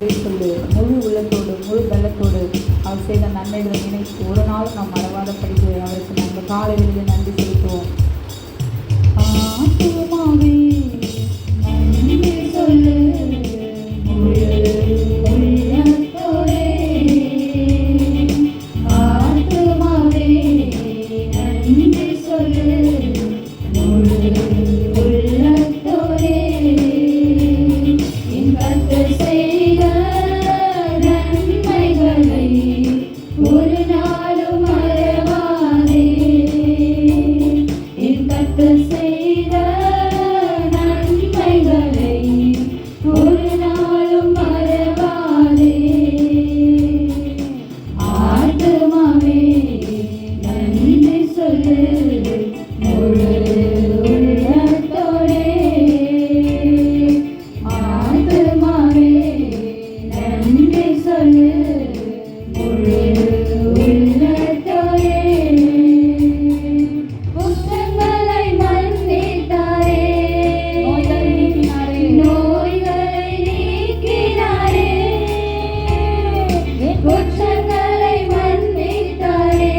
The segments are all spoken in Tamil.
சொல்லு. முழு உள்ளத்தோடு முழு பலத்தோடு அவர் செய்த நன்மைகளை நினைத்து ஒரு நாளும் நாம் மறவாதபடிக்கு அவருக்கு நம்ம காலையிலிருந்து நன்றி செலுத்துவோம். ஆத்துமாவே நன்றி சொல்லு, முழு உள்ளத்தோடே. ஆத்துமாவே நன்றி சொல்லு, முழு உள்ளத்தோடே. என் கர்த்தர் செய்த நன்மைகளை ஒரு நாளும் மறவாதே. என் கர்த்தர் செய்த நன்மைகளை ஒரு நாளும் மறவாதே. ஆத்துமாவே நன்றி சொல்லு, முழு உள்ளத்தோடே. ஆத்துமாவே நன்றி சொல்லு, முழு உள்ளத்தோடே. குற்றங்களை மன்னித்தாரே, நோய்களை நீக்கினாரே. குற்றங்களை மன்னித்தாரே,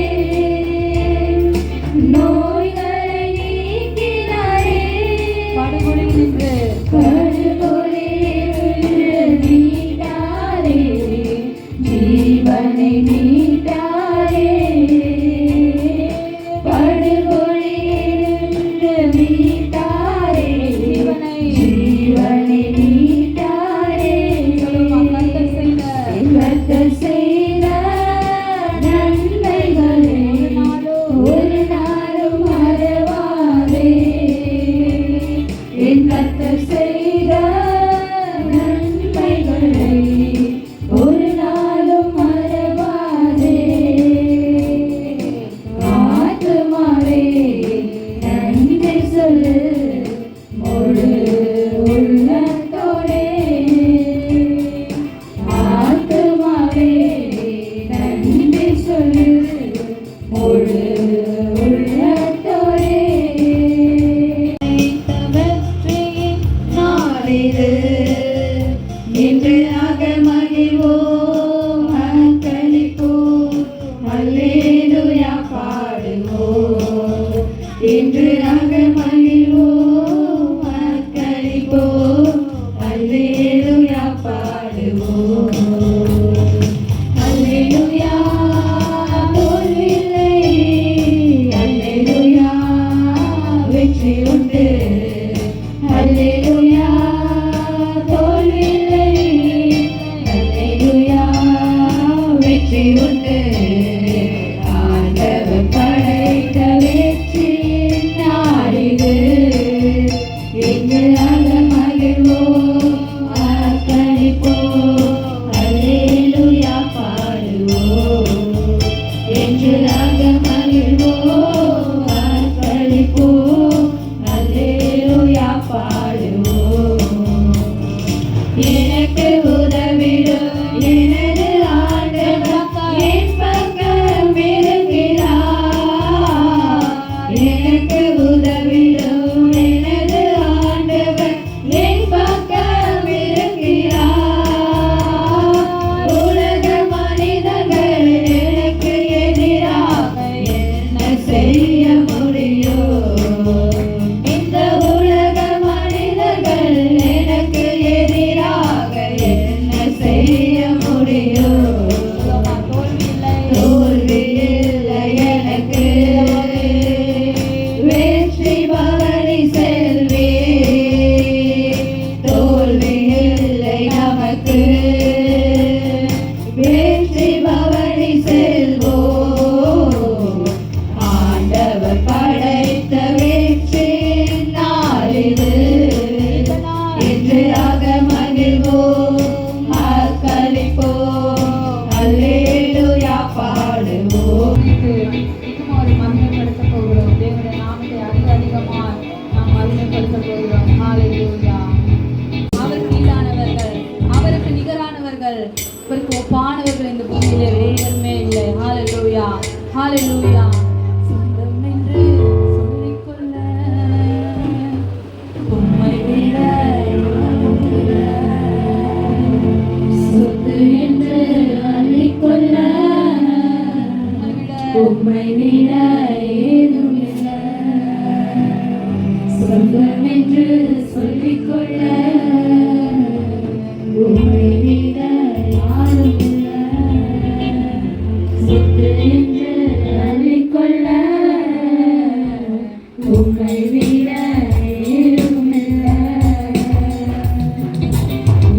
நோய்களை நீக்கினாரே. படுகொலியில் நின்று மீட்டாரே, ஜீவனை மீட்டாரே. படுகொலியில் நின்று மீட்டாரே, ஜீவனை மீட்டாரே. கர்த்தர் செய்த நன்மைகளை ஒரு நாளும் மறவாதே. என் கர்த்தர் செய்த நன்மைகளை ஒரு நாளும் மறவாதே. ஆத்துமாவே நன்றி சொல்லு, முழு உள்ளத்தோடே. ஆத்துமாவே நன்றி சொல்லு, முழு உள்ளத்தோடே. வெற்றியின் நாளிது இன்று மகிழ்வோம், அக்களிப்போம், அல்லேலூயா பாடுவோம். இன்று மகிழ்வோம், அக்களிப்போம், அல்லேலூயா பாடுவோம். அல்லேலூயா தோல்வியில்லை, அல்லேலூயா வெற்றி உண்டு. அல்லேலூயா தோல்வியில்லை, அல்லேலூயா வெற்றி உண்டு. ஆண்டவர் படைத்த வெற்றியின் நாளிது இன்று மகிழ்வோம், அக்களிப்போம், அல்லேலூயா பாடுவோம். என்று மகிழ்வோம், அக்களிப்போம், அல்லேலூயா பாடுவோம். எனக்கு உதவிடும் எனது ஆண்டவர் என் பக்கம் இருக்கிறார். எனக்கு உதவிடும் எனது ஆண்டவர் என் பக்கம் இருக்கிறார். உலக மனிதர்கள் எனக்கு எதிராக என்ன செய்ய முடியும்? இந்த உலக மனிதர்கள் எனக்கு எதிராக என்ன செய்ய முடியும்? தோல்வி இல்லை எனக்கு, வெற்றி பவனி செல்வே. தோல்வி இல்லை நமக்கு, வெற்றி பவனி செல்வோம். ஆண்டவர் படைத்த வெற்றி நாளிது இன்று மகிழ்வோம், அக்களிப்போம், அல்லேலூயா பாடுவோம். ஒரு மகிமைப்படுத்த போகிறோம். தேவனுடைய நாமத்தை அதிகமாக நாம் மகிமைப்படுத்த போகிறோம். ஹல்லேலூயா. அவருக்கு ஈடானவர்கள், அவருக்கு நிகரானவர்கள், அவருக்கு ஒப்பானவர்கள் இந்த பூமியிலே வேறுமே இல்லை. ஹல்லேலூயா, ஹல்லேலூயா. சொந்தம் என்று சொல்லிக்கொள்ள உம்மை விட உம்மை விட ஏதும் இல்லை. சொந்தம் என்று சொல்லிக்கொள்ள உம்மை விட யாரும் இல்லை. சொத்து என்று அள்ளிக்கொள்ள உம்மை விட ஏதும் இல்லை.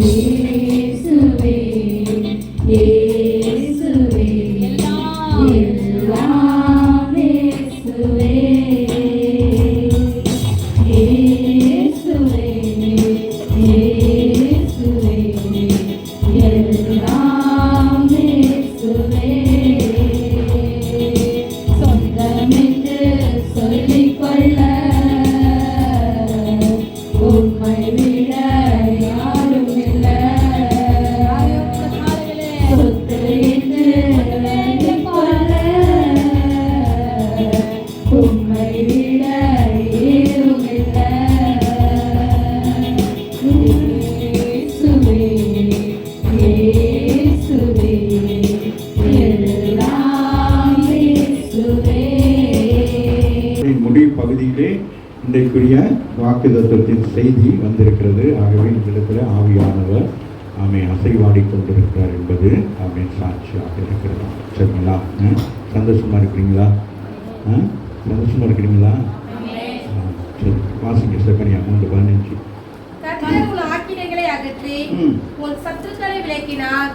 இயேசுவே இயேசுவே எல்லாம் இயேசுவே இயேசுவே இயேசுவே எல்லாம் இயேசுவே. சொந்தம் என்று சொல்லிக்கொள்ள உம்மை விட யாரும் இல்லை. சொத்து என்று எண்ணிக்கொள்ள உம்மை விட ஏதும் இல்லை. இயேசுவே இயேசுவே எல்லாம் இயேசுவே. முடிவு பகுதியிலே இன்றைக்குரிய வாக்குத்தத்தத்தின் செய்தி வந்திருக்கிறது. ஆகவே இடத்துல ஆவியானவர் அசைவாடி கொண்டிருக்கிறார் என்பது சாட்சியாக இருக்கிறது. சரிங்களா? சந்தோஷமா இருக்கிறீங்களா? சந்தோஷமா இருக்கிறீங்களா? சரி, வாசிங்க. செப்பனியா 3:15. கர்த்தர் உன் ஆக்கினைகளை அகற்றி உன் சத்துருக்களை விலக்கினார்.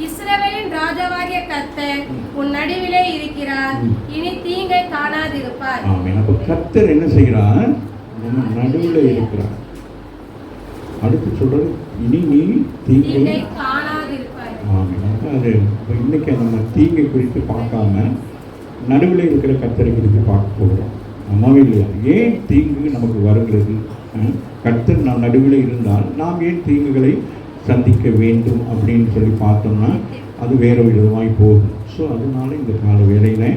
இஸ்ரவேலின் ராஜாவாகிய கர்த்தர் உன் நடுவிலே இருக்கிறார். இனி தீங்கை காணாதிருப்பார். ஆமென். அப்ப கர்த்தர் என்ன செய்கிறார்? நம்ம நடுவுல இருக்கிறார். அடுத்து சொல்றது, இனி நீ தீங்கை காணாதிருப்பார். ஆமென். அது இன்னைக்கு நம்ம தீங்கை குறித்து பார்க்காம நடுவில் இருக்கிற கர்த்தரை குறித்து பார்க்க போகிறோம். அம்மாவே இல்லையா? ஏன் தீங்கு நமக்கு வருகிறது? கர்த்தர் நாம் நடுவில் இருந்தால் நாம் ஏன் தீங்குகளை சந்திக்க வேண்டும் அப்படின்னு சொல்லி பார்த்தோம்னா அது வேறு விதமாய் போகும். ஸோ அதனால இந்த கால வேளையில்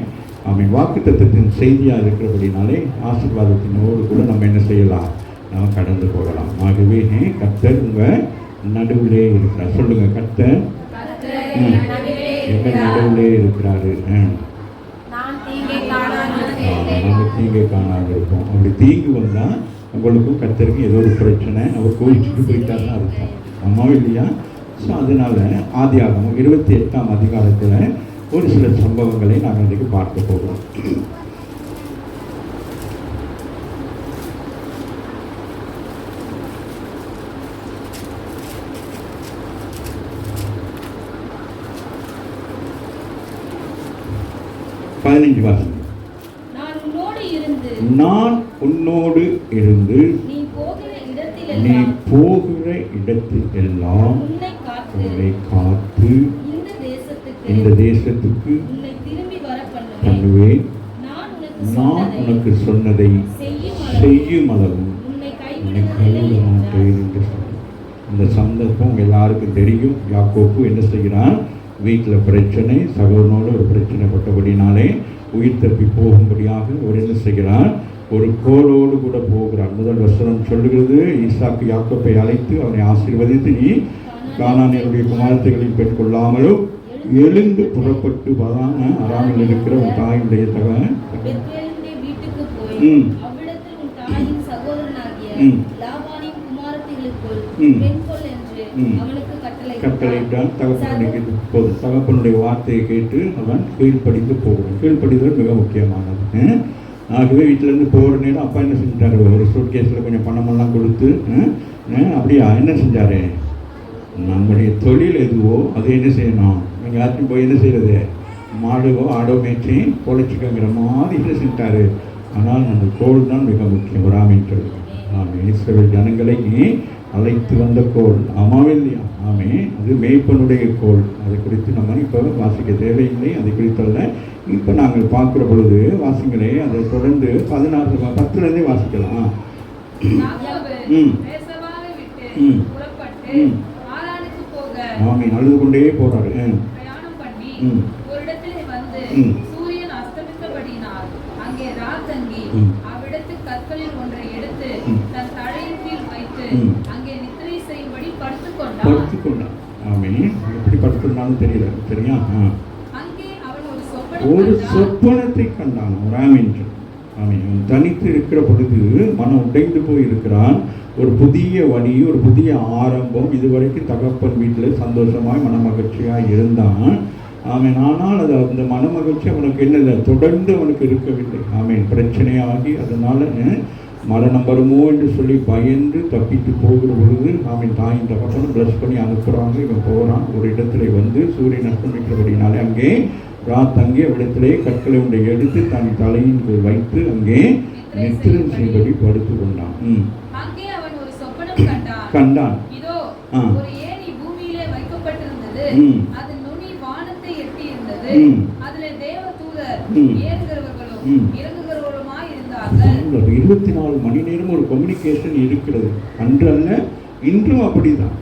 வாக்குத்தத்தத்தின் செய்தியாக இருக்கிறபடினாலே ஆசீர்வாதத்தினோடு கூட நம்ம என்ன செய்யலாம்? நாம் கடந்து போகலாம். ஆகவே கர்த்தர் உங்கள் நடுவிலே இருக்கிறார். சொல்லுங்க, கர்த்தர் எங்கள் நடுவிலே இருக்கிறாரு. நம்ம தீங்கை காணாது இருப்போம். அப்படி தீங்கு வந்தால் உங்களுக்கும் கர்த்தருக்கும் ஏதோ ஒரு பிரச்சனை, அவர் கோவிச்சுட்டு போயிட்டாருன்னு அர்த்தம். அம்மாவும் இல்லையா? ஸோ அதனால ஆதியாகமம் 28ஆம் அதிகாரத்தில் ஒரு சில சம்பவங்களை நாங்கள் இன்றைக்கு பார்க்க போகிறோம். நான் உன்னோடு இருந்து நீ போகிற இடத்தில் எல்லாம் உன்னை காத்து இந்த தேசத்துக்கு பண்ணுவேன். நான் உனக்கு சொன்னதை செய்யும் அளவும் உன்னை கைவிட மாட்டேன் என்று சொன்னேன். இந்த சந்தர்ப்பம் எல்லாருக்கும் தெரியும். யாக்கோப்பு என்ன செய்கிறான்? வீட்டில் பிரச்சனை, சகோதரனோடு ஒரு பிரச்சனைப்பட்டபடினாலே உயிர் தப்பி போகும்படியாக அவர் என்ன செய்கிறார்? ஒரு கோலோடு கூட போகிறார். முதல் வசனம் சொல்லுகிறது, ஈசாக்கு யாக்கோப்பை அழைத்து அவனை ஆசீர்வதித்து, நீ கானானியருடைய குமாரத்தைகளை பெற்றுக்கொள்ளாமலும் எழுந்து புறப்பட்டு அராமில் இருக்கிற உன் தாயினுடைய கட்டளையிட்டான். தகப்பனுடைய வார்த்தையை கேட்டு அவன் கீழ்ப்படிந்து போகிறான். கீழ்ப்படிதல் மிக முக்கியமானது. ஆகவே வீட்டிலேருந்து போகிற நேரம் அப்பா என்ன செஞ்சார்? ஒரு சூட்கேஸில் கொஞ்சம் பணமெல்லாம் கொடுத்து அப்படியா என்ன செஞ்சார்? நம்முடைய தொழில் எதுவோ அதை என்ன செய்யணும்? நீங்கள் யாருக்கும் போய் என்ன செய்கிறது? மாடுவோ ஆடோ மேய்ச்சி பொழைச்சிக்கங்கிற மாதிரி என்ன செஞ்சார்? ஆனால் நம்ம கோல் தான் மிக முக்கியம். ராமின் தொழில் இஸ்ரவேல் ஜனங்களை அழைத்து வந்த கோல். ஆமாவே இல்லையா? ஆமே, அது மேய்ப்பனுடைய கோல். அதை குறித்து நம்ம இப்போ வாசிக்க தேவையில்லை. அதை குறித்தல்ல இப்போ நாங்கள் பார்க்குற பொழுது வாசிங்களே, அதை தொடர்ந்து 10 வாசிக்கலாம். ஆமே, அழுது கொண்டே போறாரு. படுத்துக்கொண்டான். ஆமே, எப்படி படுத்துக்கொண்டாலும் தெரியல. சரியா? ஒரு சொப்பனத்தை கண்டான். ஒரு ஆமீன். அவன் தனித்து இருக்கிற பொழுது மனம் உடைந்து போய் இருக்கிறான். ஒரு புதிய வழி, ஒரு புதிய ஆரம்பம். இதுவரைக்கும் தகப்பன் வீட்டில் சந்தோஷமாய் மனமகிழ்ச்சியாக இருந்தான். ஆமீன். ஆனால் அது அந்த மனமகிழ்ச்சி அவனுக்கு என்னது, தொடர்ந்து அவனுக்கு இருக்கவில்லை. ஆமீன். பிரச்சனையாகி அதனால மரணம் வருமோ என்று சொல்லி பயந்து தப்பித்து போகிற பொழுது ஆமீன் தாயின் தகப்பனும் ப்ளஸ் பண்ணி அனுப்புகிறாங்க. இவன் போகிறான். ஒரு இடத்துல வந்து சூரியன் அஸ்தமிக்கிறபடினாலே அங்கே தங்கி அவ்விடத்திலே கற்களை ஒன்றை எடுத்து தன் தலையின் கீழ் வைத்து அங்கே நித்திரை செய்படி படுத்து கொண்டான். அங்கே அவன் ஒரு சொப்பனம் கண்டான். இதோ ஒரு ஏணி பூமியிலே வைக்கப்பட்டிருந்தது. அது நுனி வானத்தை எட்டி இருந்தது. அதிலே தேவதூதர் ஏறுகிறவர்களும் இறங்குகிறவர்களுமாய் இருந்தார்கள். 24 மணி நேரம் ஒரு கம்யூனிகேஷன் இருக்கிறது. அன்று அல்ல, இன்றும் அப்படிதான்.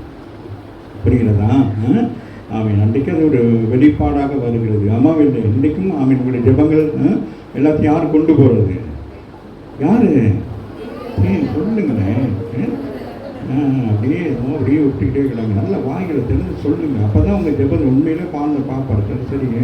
புரிகிறதா? ஆமீன். அன்றைக்கு அது ஒரு வெளிப்பாடாக வருகிறது. அம்மாவில்லை இன்றைக்கும் ஆமீன். உங்களுடைய ஜெபங்கள் எல்லாத்தையும் யார் கொண்டு போகிறது? யாரு? சொல்லுங்களேன். அப்படியே விட்டுக்கிட்டே இருக்கிறாங்க. நல்ல வாய்களை தெரிஞ்சு சொல்லுங்க. அப்போ தான் உங்கள் ஜெபம் உண்மையிலே பார்ப்பாரு. சரிங்க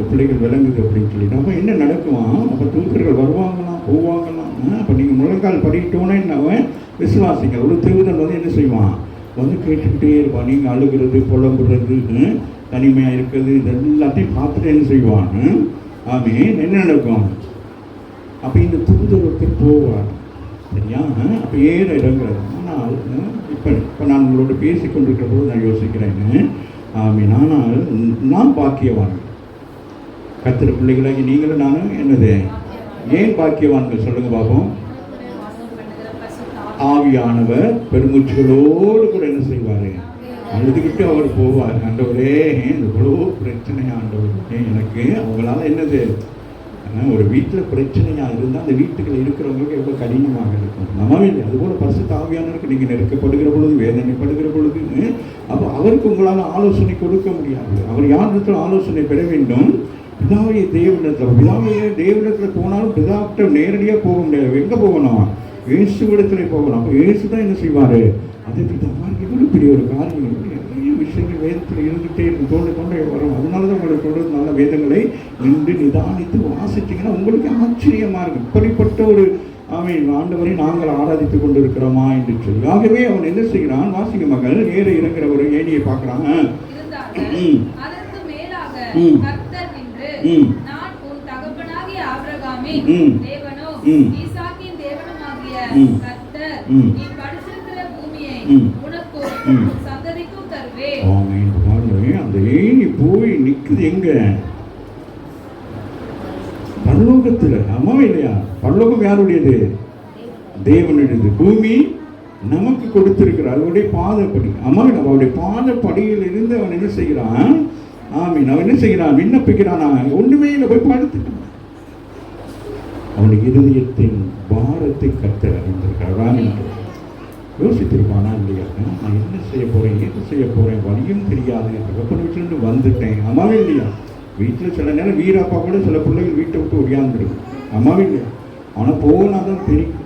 பிள்ளைகள் விளங்குது அப்படின்னு சொல்லிட்டு அப்போ என்ன நடக்குவான்? அப்போ தூக்கர்கள் வருவாங்களாம், போவாங்களாம். அப்போ நீங்கள் முழங்கால் படிக்கிட்டோன்னே அவன் விசுவாசிங்க. ஒரு திருவிதல் வந்து என்ன செய்வான்? வந்து கேட்டுக்கிட்டே இருப்பான். நீங்கள் அழுகிறது, புலம்புறது, தனிமையாக இருக்கிறது, இது எல்லாத்தையும் பார்த்துட்டு என்ன செய்வான்? ஆமீன். என்ன நடக்கும்? அப்போ இந்த தூதரத்தில் போவார். சரியா? அப்போ ஏற இறங்குறது. ஆனால் இப்போ நான் உங்களோட பேசிக்கொண்டிருக்கிற போது நான் யோசிக்கிறேன். ஆமீன். ஆனால் நான் பாக்கியவான்கள். கர்த்தர் பிள்ளைகளாகி நீங்களும் நானும் என்னது, ஏன் பாக்கியவான்கள் சொல்லுங்க பார்ப்போம். ஆவியானவர் பெருமூச்சுகளோடு கூட என்ன செய்வார்? அழுதுகிட்டு அவர் போவார். ஆண்டவரே இவ்வளோ பிரச்சனை ஆண்டவரே எனக்கு. அவங்களால என்னது, ஒரு வீட்டில் பிரச்சனையாக இருந்தால் அந்த வீட்டுக்குள்ள இருக்கிறவங்களுக்கு எவ்வளோ கடினமாக இருக்கும். நம்ம இல்லை. அதுபோல் பரிசுத்த ஆவியானவருக்கு நீங்கள் நெருக்கப்படுகிற பொழுது, வேதனைப்படுகிற பொழுது, அப்போ அவருக்கு உங்களால் ஆலோசனை கொடுக்க முடியாது. அவர் யாரிடத்தில் ஆலோசனை பெற வேண்டும்? பிதாவைய தேவனிடத்தில். பிதாவைய தேவனிடத்தில் போனாலும் பிதாவிட்ட நேரடியாக போக முடியாது. எங்கே போகணும்? இயேசுவிடத்தில் போகணும். அப்போ இயேசு தான் என்ன செய்வார்? அதை பிதாவாக எவ்வளோ பெரிய ஒரு காரியம், நிறைய விஷயங்கள் வேதத்தில் இருந்துகிட்டே இருக்கும். தோண்ட வரும். அதனால தான் உங்களுக்கு சொல்கிறது, நல்ல வேதங்களை நின்று நிதானித்து வாசிச்சிங்கன்னா உங்களுக்கு ஆச்சரியமாக இருக்கும். இப்படிப்பட்ட ஒரு ஆண்டவரை நாங்கள் ஆராதித்து கொண்டு இருக்கிறோமா என்று சொல்லி. ஆகவே அவன் என்ன செய்கிறான்? வாசிங்க மகள். ஏற இறங்குற ஒரு ஏணியை பார்க்குறாங்க. நான் உன் தகப்பனாகிய ஆபிரகாமின் தேவனோ ஈசாக்கின் தேவனுமாகிய கர்த்தர் நீ படுத்திருக்கிற பூமியை உனக்கும் சந்ததிக்கும் தருவேன். ஆமென். பாருங்க, அந்த ஏணி போய் நிக்குது எங்க? பரலோகத்துல. ஆமா இல்லையா? பரலோகம் யாருடையது? தேவனுடையது. பூமி நமக்கு கொடுத்திருக்கிறார். அவருடைய பாதப்படி. அம்மா அவருடைய பாதப்படியில் இருந்து அவன் என்ன செய்கிறான்? ஆமீன். அவன் என்ன செய்கிறான்? விண்ணப்பிக்கிறான். ஒன்றுமே இல்லை, போய் படுத்துட்டான். அவனுடைய இருதயத்தின் பாரத்தை கர்த்தர் அறிந்திருக்கிறார். யோசித்திருப்பானா இல்லையா? நான் என்ன செய்ய போறேன், ஏது செய்ய போறேன், வழியும் தெரியாது. தகப்பன் வீட்டிலிருந்து வந்துட்டேன். அம்மாவே இல்லையா? வீட்டில் சில நேரம் வீராப்பா கூட சில பிள்ளைகள் வீட்டை விட்டு ஒடியாந்துருக்கும். அம்மாவே இல்லையா? ஆனால் போனாதான் தெரியும்.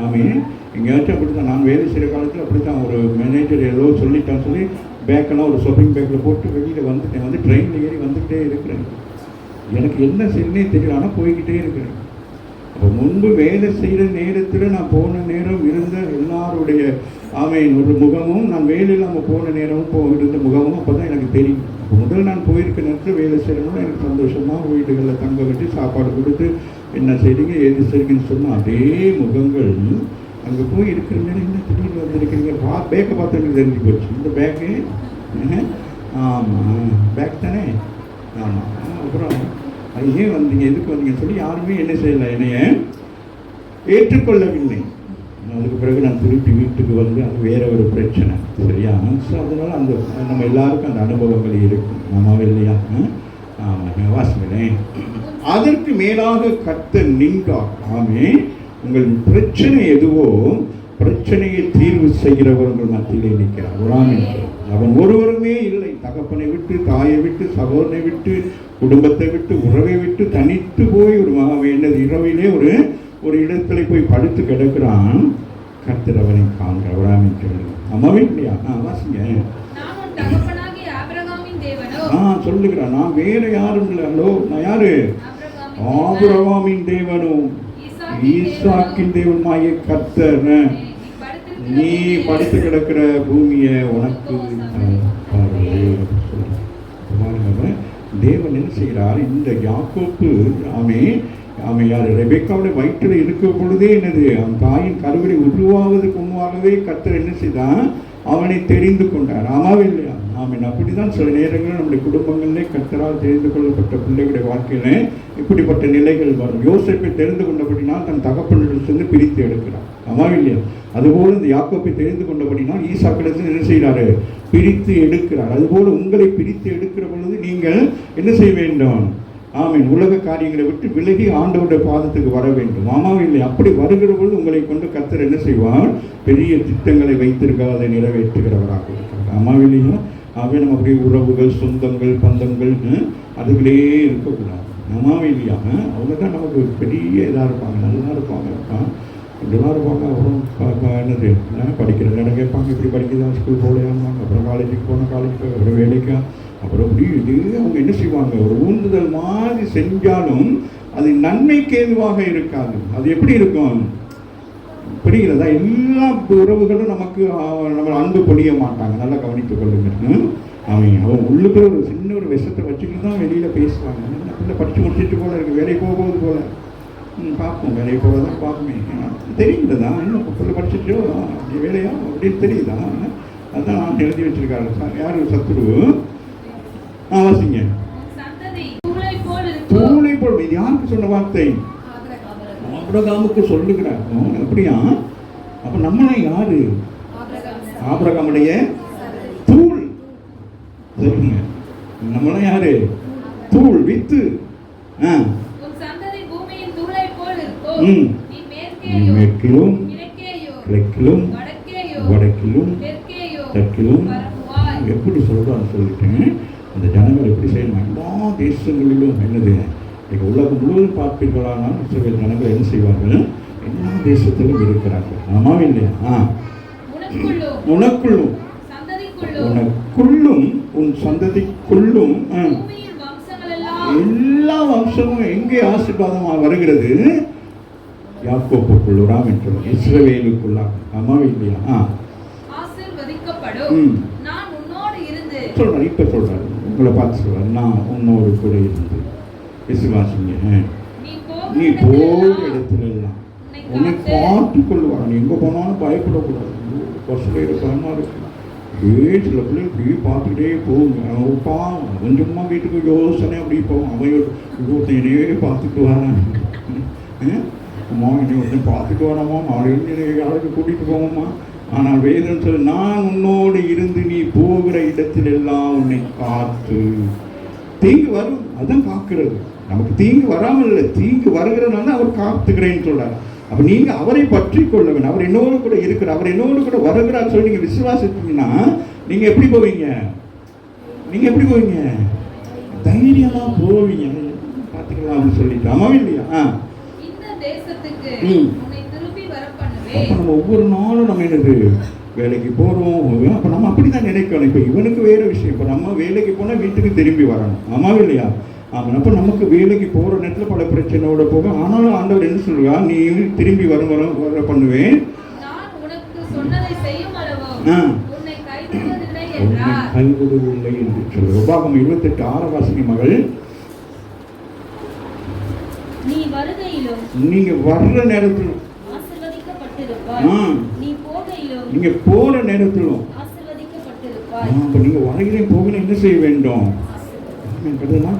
ஆமீன். எங்கேயாச்சும் அப்படி தான். நான் வேலை செய்கிற காலத்தில் அப்படி தான். ஒரு மேனேஜர் ஏதோ சொல்லிட்டான்னு சொல்லி பேக்கெல்லாம் ஒரு ஷாப்பிங் பேக்கில் போட்டு வெளியில் வந்துட்டேன். வந்து ட்ரெயினில் ஏறி வந்துக்கிட்டே இருக்கிறேன். எனக்கு என்ன செய்யணுன்னே தெரியல, ஆனால் போய்கிட்டே இருக்கிறேன். அப்போ முன்பு வேலை செய்கிற நேரத்தில் நான் போன நேரம் இருந்த எல்லாருடைய ஒரு முகமும், நான் வேலையில் நம்ம போன நேரமும் இருந்த முகமும் அப்போ தான் எனக்கு தெரியும். அப்போ முதல்ல நான் போயிருக்க நேரத்தில் வேலை செய்யணும்னு எனக்கு சந்தோஷமாக வீடுகளில் தங்க வச்சு சாப்பாடு கொடுத்து என்ன செய்றீங்க ஏது செய்றீங்கன்னு சொன்னால் அதே முகங்கள் அங்கே போய் இருக்கிற நேரம் என்ன திடீர்னு வந்திருக்கிறீங்க, பேக்கை பார்த்து எனக்கு தெரிஞ்சு போச்சு. இந்த பேக்கு ஆமாம் பேக் தானே. ஆமாம். அப்புறம் அது ஏன் வந்தீங்க, எதுக்கு வந்தீங்கன்னு சொல்லி யாருமே என்ன செய்யலை, என்னைய ஏற்றுக்கொள்ளவில்லை. அதுக்கு பிறகு நான் திருப்பி வீட்டுக்கு வந்து அது வேற ஒரு பிரச்சனை. சரியா? ஸோ அதனால் அந்த நம்ம எல்லாருக்கும் அந்த அனுபவங்கள் இருக்கும். ஆமாம் இல்லையா? ஆமாம். வாசிங்களேன். அதற்கு மேலாக கர்த்தர் நின்றார். ஆமே. உங்கள் பிரச்சனை எதுவோ பிரச்சனையை தீர்வு செய்கிறவர்கள் மத்தியிலே நிற்கிறார். அவன் ஒருவருமே இல்லை. தகப்பனை விட்டு, தாயை விட்டு, சகோதரனை விட்டு, குடும்பத்தை விட்டு, உறவை விட்டு தனித்து போய் ஒரு என்னது இரவிலே ஒரு இடத்துல போய் படுத்து கிடக்கிறான். கர்த்தர் அவனை காண்கிறார். அம்மாவே இல்லையா? வாசிங்க. நான் உன் தகப்பனாகிய ஆபிரகாமின் தேவனோ சொல்லுகிறார், நான் வேற யாரும் இல்லை. ஹலோ, நான் யாரு? ஆபிரகாமின் தேவனும் ஈசாக்கின் தேவனுமாகிய கர்த்தர். நீ படுத்து கிடக்கிற பூமியை உனக்கு தேவன் என்ன செய்கிறார்? இந்த யாக்கோப்பு யார் ரெபெக்காவுடைய வயிற்றில் இருக்கிற பொழுதே என்னது, அவன் தாயின் கருவிலை உருவாவதற்கு முன்பாகவே கர்த்தர் என்ன செய்தான்? அவனை தெரிந்து கொண்டார். ஆமாவே இல்லையா? அப்படிதான் சில நேரங்களில் நம்முடைய குடும்பங்களிலே கர்த்தரால் தெரிந்து கொள்ளப்பட்ட பிள்ளைகளுடைய வாழ்க்கையில இப்படிப்பட்ட நிலைகள் வரும். யோசேப்பை தெரிந்து கொண்டபடினால் தன் தகப்பனிடத்திலிருந்து பிரித்து எடுக்கிறார். ஆமாவே இல்லையா? அதுபோல இந்த யாக்கோப்பை தெரிந்து கொண்டபடினால் ஈசாக்கிடத்தில் என்ன செய்கிறாரு? பிரித்து எடுக்கிறார். அதுபோல உங்களை பிரித்து எடுக்கிற பொழுது நீங்கள் என்ன செய்ய வேண்டும்? உலக காரியங்களை விட்டு விலகி ஆண்டவருடைய பாதத்துக்கு வர வேண்டும். ஆமாவே இல்லை? அப்படி வருகிற பொழுது உங்களை கொண்டு கர்த்தர் என்ன செய்வார்? பெரிய திட்டங்களை வைத்திருக்க அதை நிறைவேற்றுகிறவராக இருக்கிறார். ஆமாவே இல்லையா? நம்ம அப்படியே உறவுகள், சொந்தங்கள், பந்தங்கள் அதுகளே இருக்கக்கூடாது. ஆமாவே இல்லையா? அவங்க தான் நமக்கு பெரிய இதாக இருப்பாங்க, நல்லா இருப்பாங்க, இப்படிலாம் இருப்பாங்க. அப்புறம் என்னது படிக்கிற இடம் கேட்பாங்க, இப்படி படிக்கதான் ஸ்கூல் போகலையாங்க, அப்புறம் காலேஜுக்கு போனால் காலேஜுக்கு, அப்புறம் வேலைக்கா, அப்புறம் இப்படி இது அவங்க என்ன செய்வாங்க? ஒரு ஊந்துதல் மாதிரி செஞ்சாலும் அது நன்மைக்கு ஏதுவாக இருக்காது. அது எப்படி இருக்கும்? புரிகிறதா? எல்லா உறவுகளும் நமக்கு நம்ம அன்பு பொழிய மாட்டாங்க. நல்லா கவனித்துக் கொள்ளுங்க. அவன் உள்ளுக்குள்ள ஒரு சின்ன ஒரு விஷத்தை வச்சுக்கிட்டு தான் வெளியில பேசுவாங்க. பிள்ளை படிச்சு முடிச்சுட்டு போல இருக்கு, வேலைக்கு போகும்போது போல பார்ப்போம், வேலையை போல தான் பார்ப்போமே, தெரியுதுதா இன்னும் பிள்ளை படிச்சுட்டோ வேலையா அப்படின்னு தெரியுதா? அதான் நான் எழுதி வச்சிருக்காரு. யாரு? சத்துரு. வாசிங்க. தூளை போல். இது யாருக்கு சொன்ன வார்த்தை? ஆபிரகாமுக்கு சொல்லுகிறார். அப்படியா? அப்ப நம்மளாம் யாரு? ஆபிரகாமுடைய தூள். சொல்லுங்க, நம்மளாம் யாரு? தூள், வித்து. மேற்கிலும் கிழக்கிலும் வடக்கிலும் தெற்கிலும். எப்படி சொல்றான்னு சொல்லிட்டேன். அந்த ஜனங்கள் எப்படி செய்யணும்? எல்லா தேசங்களிலும் என்னது, உலகம் முழுவதும் பார்ப்பீர்களானால் இஸ்ரவேல் ஜனங்கள் என்ன செய்வார்கள்? எல்லா தேசத்திலும் இருக்கிறார்கள். ஆமாவே இல்லையா? உனக்குள்ளும் உனக்குள்ளும் உன் சந்ததிக்குள்ளும் எல்லா வம்சமும் எங்கே ஆசீர்வாதமாக வருகிறது? யாக்கோப்புக்குள்ளாம் என்று இஸ்ரவேலுக்குள்ளாம். ஆமாவே இல்லையா? சொல்றாரு. இப்ப சொல்றாரு, உங்களை பார்த்து சொல்றாரு, நான் உன்னோடு கூட இருந்து விசுவாசிங்க, நீ போகிற இடத்துல எல்லாம் உன்னை பார்த்து கொள்வார். நீ எங்க போனாலும் பயப்படக்கூடாது. பஸ்ல பயமா இருக்கு, சில பிள்ளை இப்படி பார்த்துக்கிட்டே போகுங்க. கொஞ்சமா வீட்டுக்கு யோசனை அப்படி போவோம். அவன் என்னையே பார்த்துட்டு வரான், அம்மா என்னை ஒருத்தன் பார்த்துட்டு வராமா, நாளைக்கு யாருக்கு கூட்டிட்டு போவோமா. ஆனால் வேதம் சொல்ல, நான் உன்னோடு இருந்து நீ போகிற இடத்தில் எல்லாம் உன்னை காத்து. தீங்கு வரும், அதான் காக்கிறது. நமக்கு தீங்கு வராமல் இல்லை, தீங்கு வருகிறனால அவர் காத்துக்கிறேன்னு சொல்றாரு. அப்ப நீங்க அவரை பற்றி கொள்ள வேண்டும். அவர் என்னோடு கூட இருக்கிறார், அவர் என்னோடு கூட வருகிறார் சொல்லி நீங்க விசுவாசித்தீங்கன்னா நீங்க எப்படி போவீங்க? நீங்க எப்படி போவீங்க? தைரியமா போவீங்க. பாத்துக்கலாம் அப்படின்னு சொல்லிட்டு. ஆமாவே இல்லையா? அப்ப நம்ம ஒவ்வொரு நாளும் நம்ம என்னது வேலைக்கு போறோம். அப்ப நம்ம அப்படிதான் நினைக்கணும். இப்ப இவனுக்கு வேற விஷயம். இப்ப நம்ம வேலைக்கு போனா வீட்டுக்கு திரும்பி வரணும். ஆமாவே இல்லையா? அப்ப நமக்கு வேலைக்கு போற நேரத்துல பல பிரச்சனையோட போக, ஆனாலும் ஆண்டவர் என்ன சொல்றா? நீ திரும்பி வர பண்ணுவேன், கைவிடவில்லை என்று சொல்ற. உபாகமம் 28:6 வாசிங்க மகள். நீங்க வர்ற நேரத்திலும் நீங்க போற நேரத்திலும் நீங்க வரையிலையும் போகல என்ன செய்ய வேண்டும்?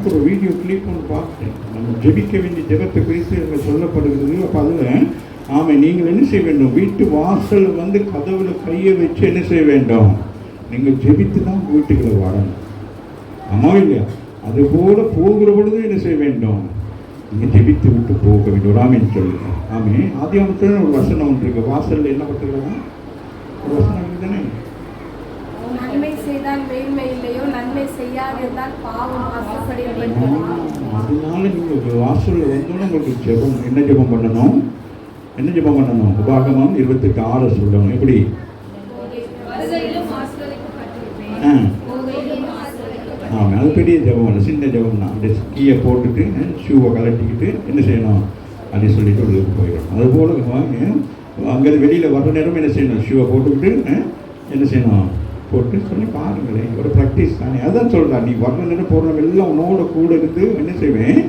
ஒரு வீடியோ கிளிப் ஒன்று பார்த்தேன். நம்ம ஜெபிக்க வேண்டிய ஜெபத்தை குறித்து சொல்லப்படுகிறது. அப்போ அதில் நீங்கள் என்ன செய்ய வேண்டும்? வீட்டு வாசல் வந்து கதவுல கையை வச்சு என்ன செய்ய வேண்டும்? நீங்கள் ஜெபித்து தான் வீட்டுக்குள்ள வரணும். ஆமா இல்லையா? அது போல போகிற பொழுது என்ன செய்ய வேண்டும்? நீங்கள் ஜெபித்து விட்டு போக வேண்டும். ராமின்னு சொல்லுங்க. ஆதியாகமத்துல ஒரு வசனம் ஒன்று இருக்கு. வாசல்ல என்ன பட்டுக்கிறதா ஒரு வசனம் இருக்குதானே? நன்மை செய்தால் மேன்மை இல்லையோ, நன்மை செய்யாதிருந்தால் பாவம் வாசப்படிப்பட்டது. அதனால நீங்க வாசல்ல வந்தோன்னு உங்களுக்கு ஜெபம் என்ன ஜெபம் பண்ணணும்? என்ன ஜெபம் பண்ணணும்? உபாகமம் 28:6 சொல்லணும். எப்படி? அது பெரிய ஜெபம் இல்லை, சின்ன ஜெபம் தான். அப்படியே கீயை போட்டுட்டு ஷூவை கலட்டிக்கிட்டு என்ன செய்யணும் அப்படின்னு சொல்லிட்டு உள்ளுக்கு போயிடணும். அதுபோல் அங்கேருந்து வெளியில் வர்ற நேரம் என்ன செய்யணும், ஷூவை போட்டுக்கிட்டு என்ன செய்யணும் போட்டு சொல்லி பாருங்களேன், ஒரு ப்ராக்டிஸ் தானே. அதுதான் சொல்கிறா, நீ வர்ற நேரம் போடுற எல்லாம் உன்னோட கூட இருந்து என்ன செய்வேன்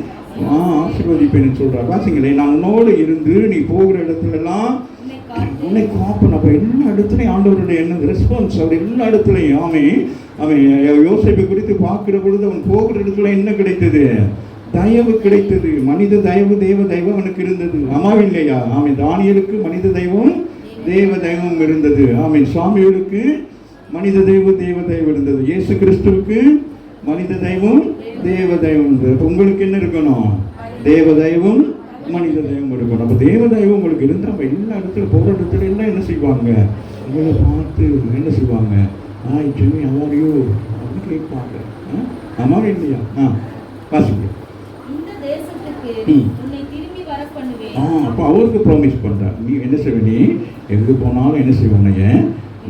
ஆசீர்வதிப்பேன்னு சொல்கிறா. பாசிங்களேன், நான் உன்னோடு இருந்து நீ போகிற இடத்துலலாம் உன்னை காப்பேன். அப்போ எல்லா இடத்துலையும் ஆண்டவருடைய என்ன ரெஸ்பான்ஸ், அவர் எல்லா இடத்துலையும் அவன் யோசேப்பை குறித்து பார்க்குற பொழுது அவன் போகிற இடத்துல என்ன கிடைத்தது, தயவு கிடைத்தது. மனித தயவு தேவ தெய்வம் அவனுக்கு இருந்தது. ஆமாம் இல்லையா? தானியேலுக்கு மனித தெய்வம் தேவ தெய்வம் இருந்தது. சாமுவேலுக்கு மனித தெய்வம் தேவ தெய்வம் இருந்தது. இயேசு கிறிஸ்துவுக்கு மனித தெய்வம் தேவ தெய்வம் இருந்தது. அப்போ உங்களுக்கு என்ன இருக்கணும், தேவ தெய்வம் மனித தெய்வம் இருக்கணும். அப்போ தேவ தெய்வம் உங்களுக்கு இருந்தால் அப்போ எல்லா இடத்துல போகிற இடத்துல எல்லாம் என்ன செய்வாங்க, உங்களை பார்த்து என்ன செய்வாங்க, ஜெமி அவாரியோ அப்படின்னு கேட்பாங்க. ஆமாம் இல்லையா? வாசிங்க. அப்போ அவருக்கு ப்ராமிஸ் பண்ணுறார், நீ என்ன செய்வ, நீ எங்கே போனாலும் என்ன செய்வானைய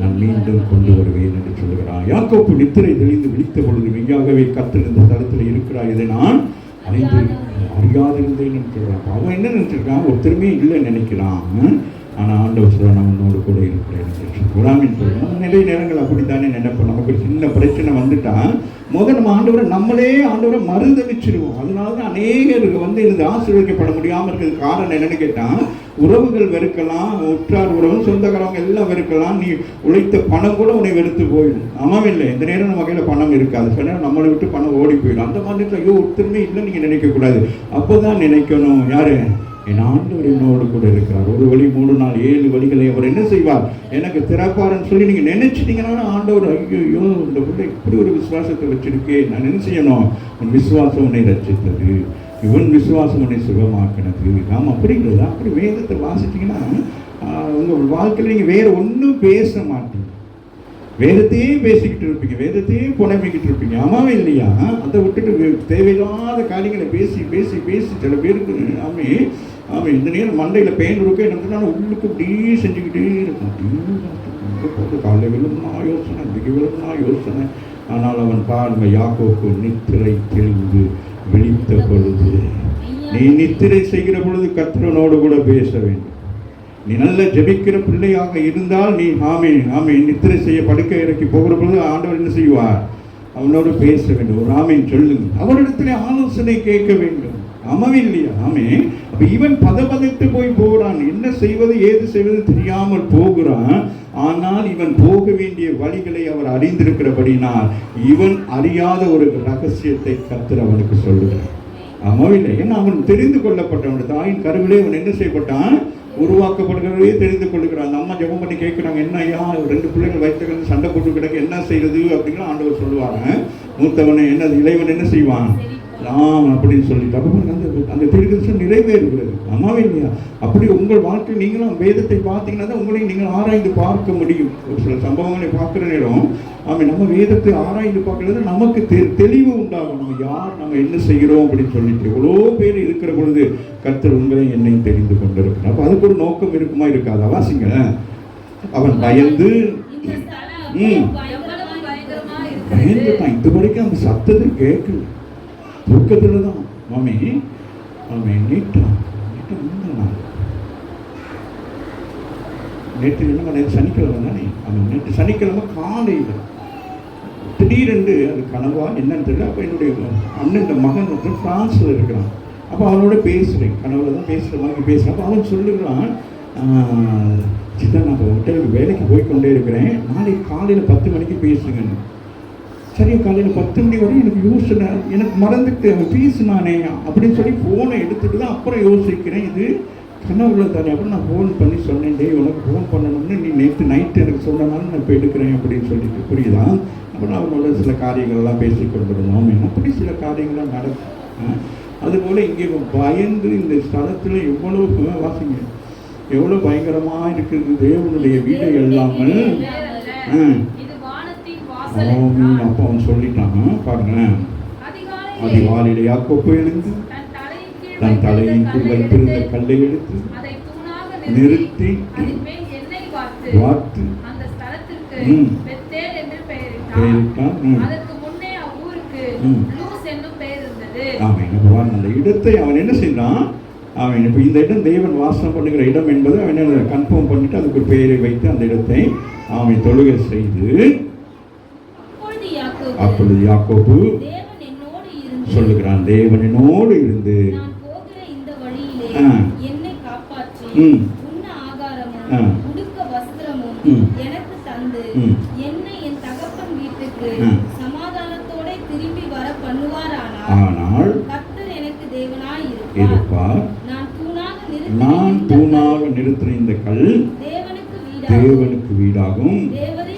நான் மீண்டும் கொண்டு வருவேன் என்று சொல்லுகிறான். யாக்கோப்பு நித்திரை தெளிந்து விழித்த பொழுது மெய்யாகவே கர்த்தர் இந்த ஸ்தலத்தில் இருக்கிறார், இதை நான் அறியாதிருந்தேன் என்று சொல்கிறான். அவன் என்ன நினைச்சிருக்கான், ஒருத்தருமே இல்லைன்னு நினைக்கிறான். ஆனால் ஆண்டவர் சொல்ல நான் உன்னோடு கூட இருக்கிறேன் குராமின்னு சொல்லுவோம். நிறைய நேரங்கள் அப்படித்தானே நினைப்போம். நமக்கு சின்ன பிரச்சனை வந்துட்டா நம்ம ஆண்டவரை மறுதளிச்சிருவோம். அதனால தான் அநேகருக்கு இந்த ஆசீர்வதிக்கப்பட முடியாமல் இருக்கிறது காரணம் என்னன்னு கேட்டால், உறவுகள் வெறுக்கலாம், உற்றார் உறவு சொந்தக்காரவங்க எல்லாம் வெறுக்கலாம், நீ உழைத்த பணம் கூட உன்னை வெறுத்து போயிடும். ஆமாம் இல்லை? இந்த நேரம் நம்ம கையில் பணம் இருக்காது, சில நேரம் நம்மளை விட்டு பணம் ஓடி போயிடும். அந்த மாதிரி ஐயோ ஒருத்தருமே இல்லை நீங்கள் நினைக்கக்கூடாது. அப்போ தான் நினைக்கணும், யாரு, என் ஆண்டவர் என்னோடு கூட இருக்கிறார். ஒரு வழி 3 நாள் 7 வழிகளை அவர் என்ன செய்வார் எனக்கு திறப்பாருன்னு சொல்லி நீங்கள் நினைச்சிட்டீங்கன்னா ஆண்டவர் ஐயோ இந்த பிள்ளை இப்படி ஒரு விசுவாசத்தை வச்சிருக்கேன், நான் என்ன செய்யணும், உன் விசுவாசம் உன்னை ரட்சித்தது, இவன் விசுவாசம் உன்னை சுகமாக்கினது. நாம் அப்படிங்கிறது அப்படி வேதத்தை வாசிச்சிங்கன்னா உங்கள் வாழ்க்கையில் நீங்கள் வேறு ஒன்றும் பேச மாட்டீங்க, வேதத்தையே பேசிக்கிட்டு இருப்பீங்க, வேதத்தையே புலம்பிக்கிட்டு இருப்பீங்க. ஆமாவே இல்லையா? அதை விட்டுட்டு தேவையில்லாத காரியங்களை பேசி பேசி பேசி சில பேருக்கு இந்த நேரம் மண்டையில் பெயின் இருக்கும், என்ன உள்ளுக்கு இப்படியே செஞ்சுக்கிட்டே இருக்கும். காலையில் விழுந்தா யோசனை, திக்கு விழுந்தா யோசனை. ஆனால் அவன் பாருங்க, யாக்கோப்பு நித்திரை தெளிந்து விழித்த பொழுது, நீ நித்திரை செய்கிற பொழுது கர்த்தரோடு கூட பேச வேண்டும். நீ நல்ல ஜெபிக்கிற பிள்ளையாக இருந்தால் நீ நித்திரை செய்ய படுக்கை இறக்கி போகிற பொழுது ஆண்டவர் என்ன செய்வார், அவனோடு பேச வேண்டும். ஒரு ஆமீன் சொல்லுங்க. அவரிடத்துல ஆலோசனை கேட்க வேண்டும். இல்லையா? அப்ப இவன் பதபதைத்து போகிறான், என்ன செய்வது ஏது செய்வது தெரியாமல் போகிறான். ஆனால் இவன் போக வேண்டிய வழிகளை அவர் அறிந்திருக்கிறபடினால் இவன் அறியாத ஒரு ரகசியத்தை கர்த்தர் அவனுக்கு சொல்லுகிறார். இல்லை? ஏன்னா அவன் தெரிந்து கொள்ளப்பட்டவன், தாயின் கருவிலே அவன் என்ன செய்யப்பட்டான், உருவாக்கப்படுகிறதே தெரிந்து கொள்ளுகிறான். நம்ம ஜெபம் பண்ணி கேட்குறாங்க, என்ன ஐயா 2 பிள்ளைகள் வயிற்றுக்கு சண்டை போட்டு கிடக்கு, என்ன செய்யறது அப்படிங்கிற ஆண்டவர் சொல்லுவாங்க. மூத்தவனை என்ன இளைவன் என்ன செய்வான் அப்படின்னு சொல்லிட்டு அப்போ அந்த தீர்க்கதரிசனம் நிறைவேறுகிறது. இல்லையா? அப்படி உங்கள் வாழ்க்கை நீங்களும் வேதத்தை பார்த்தீங்கன்னா தான் உங்களையும் நீங்கள் ஆராய்ந்து பார்க்க முடியும். ஒரு சில சம்பவங்களை பார்க்குற நேரம் நம்ம வேதத்தை ஆராய்ந்து பார்க்கறது நமக்கு தெளிவு உண்டாகும். நம்ம யார், நம்ம என்ன செய்கிறோம் அப்படின்னு சொல்லிட்டு எவ்வளோ பேர் இருக்கிற பொழுது கர்த்தர் உங்களையும் என்னையும் தெரிந்து கொண்டிருக்கிறார். அப்போ அதுக்கு ஒரு நோக்கம் இருக்குமா இருக்காதா? வாசிங்க. அவன் பயந்து பயந்துட்டான். இது வரைக்கும் அந்த சத்தத்தை கேட்கல, தூக்கத்தில் தான். நேற்று சனிக்கிழமை தானே, நேற்று சனிக்கிழமை காலையில் திடீரென்று அது கனவா என்னன்னு தெரியல. அப்போ என்னுடைய அண்ணன் மகன் வந்து ஃப்ரான்ஸில் இருக்கிறான். அப்போ அவனோட பேசுகிறேன், கனவுல தான் பேசுகிற மாதிரி பேசுகிறேன். அப்போ அவன் சொல்லுகிறான், சித்தா நான் ஹோட்டலுக்கு வேலைக்கு போய்கொண்டே இருக்கிறேன், நாளைக்கு காலையில் 10 மணிக்கு பேசுங்கன்னு. சரியா, காலையில் 10 மணி வரை எனக்கு யோசனை, எனக்கு மறந்துட்டு அவன் பேசினானே அப்படின்னு சொல்லி ஃபோனை எடுத்துட்டு தான் அப்புறம் யோசிக்கிறேன், இது கனவுல தானே. அப்புறம் நான் ஃபோன் பண்ணி சொன்னேன், டே உனக்கு ஃபோன் பண்ணணும்னு நீ நேற்று நைட்டு எனக்கு சொன்னனாலும் நான் இப்போ எடுக்கிறேன் அப்படின்னு சொல்லிட்டு, புரியுதா? அப்புறம் அவனோட சில காரியங்கள்லாம் பேசி கொண்டிருந்தோம். அப்படி சில காரியங்கள்லாம் நடக்கும். அதுபோல் இங்கே பயந்து இந்த ஸ்தலத்தில் எவ்வளோ வாசிங்க, எவ்வளோ பயங்கரமாக இருக்குது தேவனுடைய வீடு எல்லாமல். அப்போ அவன் சொல்லிட்டான் பாருங்களேன், அதிகாலையில் யாக்கோப்பு எழுந்து தன் தலையின் கீழ் வைத்திருந்த கல்லை எடுத்து நிறுத்தி வார்த்து லூஸ் என்னும் பெயர் இருந்தது. ஆமென். அப்ப பாருங்க, அந்த இடத்தை அவன் என்ன செய்தான்? அவன் இப்போ இந்த இடம் தேவன் வாசம் பண்ணுகிற இடம் என்பது அவன் கன்ஃபார்ம் பண்ணிட்டு அதுக்கு ஒரு பெயரை வைத்து அந்த இடத்தை அவன் தொழுகை செய்து, அப்பொழுது யாக்கோபு தேவன் என்னோடு இருந்து சொல்லுகிறான், தேவன் என்னோடு இருந்து நான் போகிற இந்த வழியிலே என்னை காப்பாற்றி உண்ண ஆகாரமும் உடுக்க வஸ்திரமும் எனக்கு தந்து என்னை என் தகப்பன் வீட்டுக்கு சமாதானத்தோட திரும்பி வர பண்ணுவாரானால் கர்த்தர் எனக்கு தேவனாய் இருப்பார். நான் தூணாக நிறுத்தின இந்த கல் தேவனுக்கு வீடாகும்.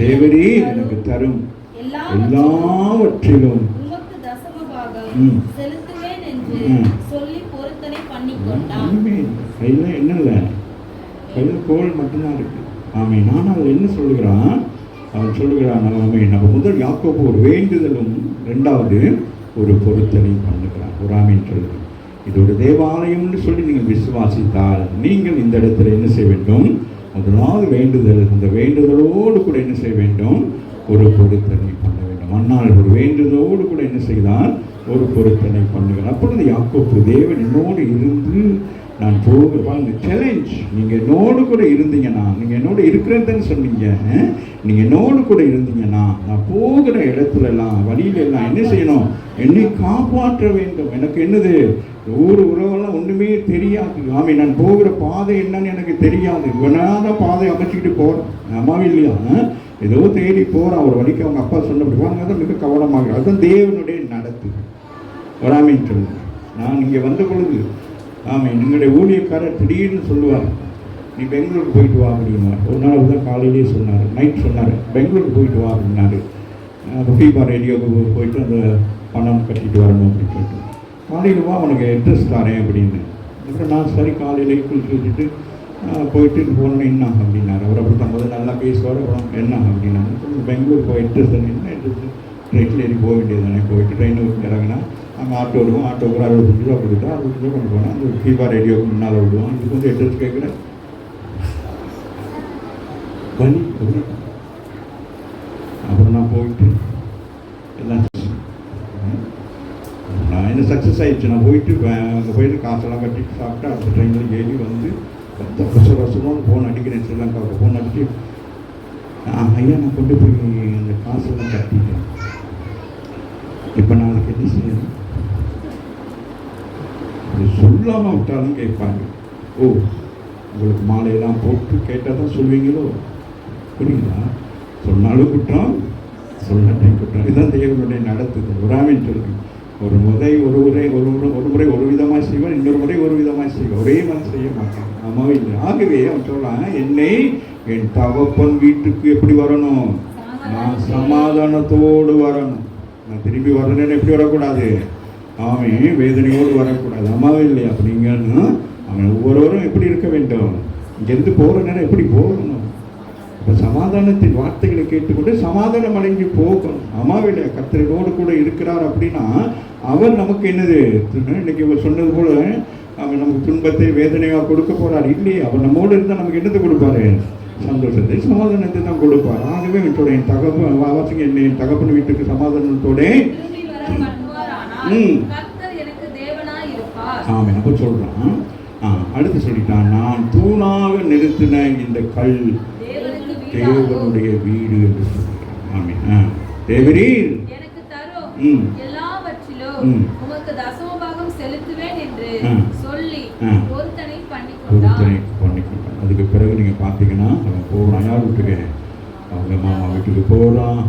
தேவரே எனக்கு தரும் எல்லாவற்றிலும் உமக்கு தசம பாகம் செலுத்துவேன் என்று சொல்லி பொருத்தனை பண்ணிக்கொண்டான். கையில் என்ன இல்லை, கையில் கோல் மட்டும்தான் இருக்கு. ஆமென். ஆனால் என்ன சொல்லுகிறான்? அவன் சொல்லுகிறான், நம்ம முதல் யாக்கோபு ஒரு வேண்டுதலும் இரண்டாவது ஒரு பொருத்தனை பண்ணுகிறான். ஒரு ஆமீன் சொல்லுங்க. இது ஒரு தேவாலயம்னு சொல்லி நீங்கள் விசுவாசித்தால் நீங்கள் இந்த இடத்துல என்ன செய்ய வேண்டும்? முதலாவது வேண்டுதல். அந்த வேண்டுதலோடு கூட என்ன செய்ய வேண்டும்? ஒரு பொருத்தனை பண்ண வேண்டும். அன்னால் ஒரு வேண்டுதலோடு கூட என்ன செய்தால் ஒரு பொருத்தனை பண்ணுகிறார். அப்பொழுது யாக்கோபு, தேவன் என்னோடு இருந்து நான் போகிறேன். சேலஞ்ச், நீங்கள் என்னோடு கூட இருந்தீங்கன்னா, நீங்கள் என்னோடு இருக்கிறதுன்னு சொன்னீங்க, நீங்கள் என்னோடு கூட இருந்தீங்கன்னா நான் போகிற இடத்துலலாம் வழியிலெல்லாம் என்ன செய்யணும்? என்னை காப்பாற்ற வேண்டும். எனக்கு என்னது, ஊர் உறவெல்லாம் ஒன்றுமே தெரியாது. ஆமாம், நான் போகிற பாதை என்னன்னு எனக்கு தெரியாது. இவனான பாதை அமைச்சிக்கிட்டு போகிறேன். அம்மாவும் இல்லையா, ஏதோ தேடி போகிறான் ஒரு வழிக்கு. அவங்க அப்பா சொன்னபடி வாங்க தான் மிக கவனமாக. அதுதான் தேவனுடைய நடத்து. வராமின்னு சொல்லுங்க. நான் இங்கே வந்த பொழுது ஆமாம், எங்களுடைய ஊழியக்காரர் திடீர்னு சொல்லுவார், நீ பெங்களூருக்கு போயிட்டு வா அப்படின்னார். ஒரு நாள் தான் காலையிலேயே சொன்னார், நைட் சொன்னார், பெங்களூருக்கு போயிட்டு வா அப்படின்னாரு. ஃபீபா ரேடியோவுக்கு போயிட்டு அந்த பணம் கட்டிட்டு வரணும் அப்படின்னு சொல்லிட்டு, காலையில் வா உனக்கு அட்ரஸ் தரேன் அப்படின்னு. அப்புறம் நான் சரி காலையிலே குளிச்சுட்டு போயிட்டு போனோன்னு என்ன அப்படின்னாரு. அவர் அப்படி தான் முதல்ல நல்லா பேசுவார். அப்புறம் என்ன அப்படின்னாரு, பெங்களூர் போய் அட்ரஸ் தானே, என்ன அட்ரஸ், ட்ரெயினில் ஏறி போக வேண்டியது தானே. போயிட்டு ட்ரெயினுக்கு இறங்கினா அங்கே ஆட்டோ விடுவோம். ஆட்டோக்கு ஒரு 65 ரூபா கொடுத்தா 60 ரூபா கொண்டு போனால் அந்த ஃபீபா ரேடியோக்கு முன்னால் விடுவோம். இதுக்கு வந்து அட்ரஸ் கேட்குறேன் வழி. அப்புறம் நான் போயிட்டு எல்லாம் நான் என்ன சக்ஸஸ் ஆகிடுச்சு. நான் போயிட்டு அங்கே போயிட்டு காசெல்லாம் கட்டிட்டு சாப்பிட்டு அடுத்த ட்ரெயினில் ஏறி வந்து வருஷமாக ஃபோன் அடிக்கிறேன். ஸ்ரீலங்காவுக்கு ஃபோன் அடிச்சு, ஐயா நான் கொண்டு போய் அந்த காசெல்லாம் கட்டிட்டேன், இப்போ நாளைக்கு என்ன செய்யணும்? சொல்லாமல் விட்டாலும் கேட்பாங்க. ஓ, உங்களுக்கு மாலையெல்லாம் போட்டு கேட்டால் தான் சொல்வீங்களோ? புரியுங்களா? சொன்னாலும் குற்றம், சொல்லாட்டையும் குற்றம். இதுதான் தேவனுடைய நடத்துது. ஒராமின்னு சொல்லுங்க. ஒரு முறை ஒரு விதமாக செய்வான், இன்னொரு முறை ஒரு விதமாக செய்வான். ஒரே மாதிரி செய்ய மாட்டான். ஆமாவே இல்லை. ஆகவே அவன் சொல்கிறான், என்னை என் தகப்பன் வீட்டுக்கு எப்படி வரணும்? நான் சமாதானத்தோடு வரணும். நான் திரும்பி வரணுன்னு எப்படி வரக்கூடாது? அவன் வேதனையோடு வரக்கூடாது. அம்மாவே இல்லையா? அப்படிங்கன்னா அவன் ஒவ்வொருவரும் எப்படி இருக்க வேண்டும்? இங்கேருந்து போகிற நேரம் எப்படி போகணும்? இப்போ சமாதானத்தின் வார்த்தைகளை கேட்டுக்கொண்டு சமாதானம் அடைஞ்சு போகணும். அம்மாவே இல்லையா? கர்த்தரோடு கூட இருக்கிறார் அப்படின்னா அவர் நமக்கு என்னது, இன்னைக்கு இவர் சொன்னது போல அவர் நமக்கு துன்பத்தை வேதனையாக கொடுக்க போகிறார் இல்லையே. அவர் நம்மோடு இருந்தால் நமக்கு என்னத்தை கொடுப்பாரு? சந்தோஷத்தை, சமாதானத்தை தான் கொடுப்பார். ஆகவே என் தகப்பன் வாசிங்க, என்னை என் தகப்பன் வீட்டுக்கு சமாதானத்தோட ஆமாம் அப்போ சொல்கிறான். அடுத்து சொல்லிட்டான், நான் தூணாக நிறுத்தின இந்த கல் தேவனுடைய வீடு என்று சொல்லிட்டான். ஆமாம். தேவரீர் எனக்கு தரும் எல்லாவற்றிலும் உமக்கு தசமபாகம் செலுத்துவேன் என்று சொல்லி பொருத்தனை பண்ணிக்கொண்டான். அதுக்கு பிறகு நீங்கள் பார்த்தீங்கன்னா அவன் போகிறான். யார் வீட்டுக்கு? அவங்க மாமா வீட்டுக்கு போகிறான்.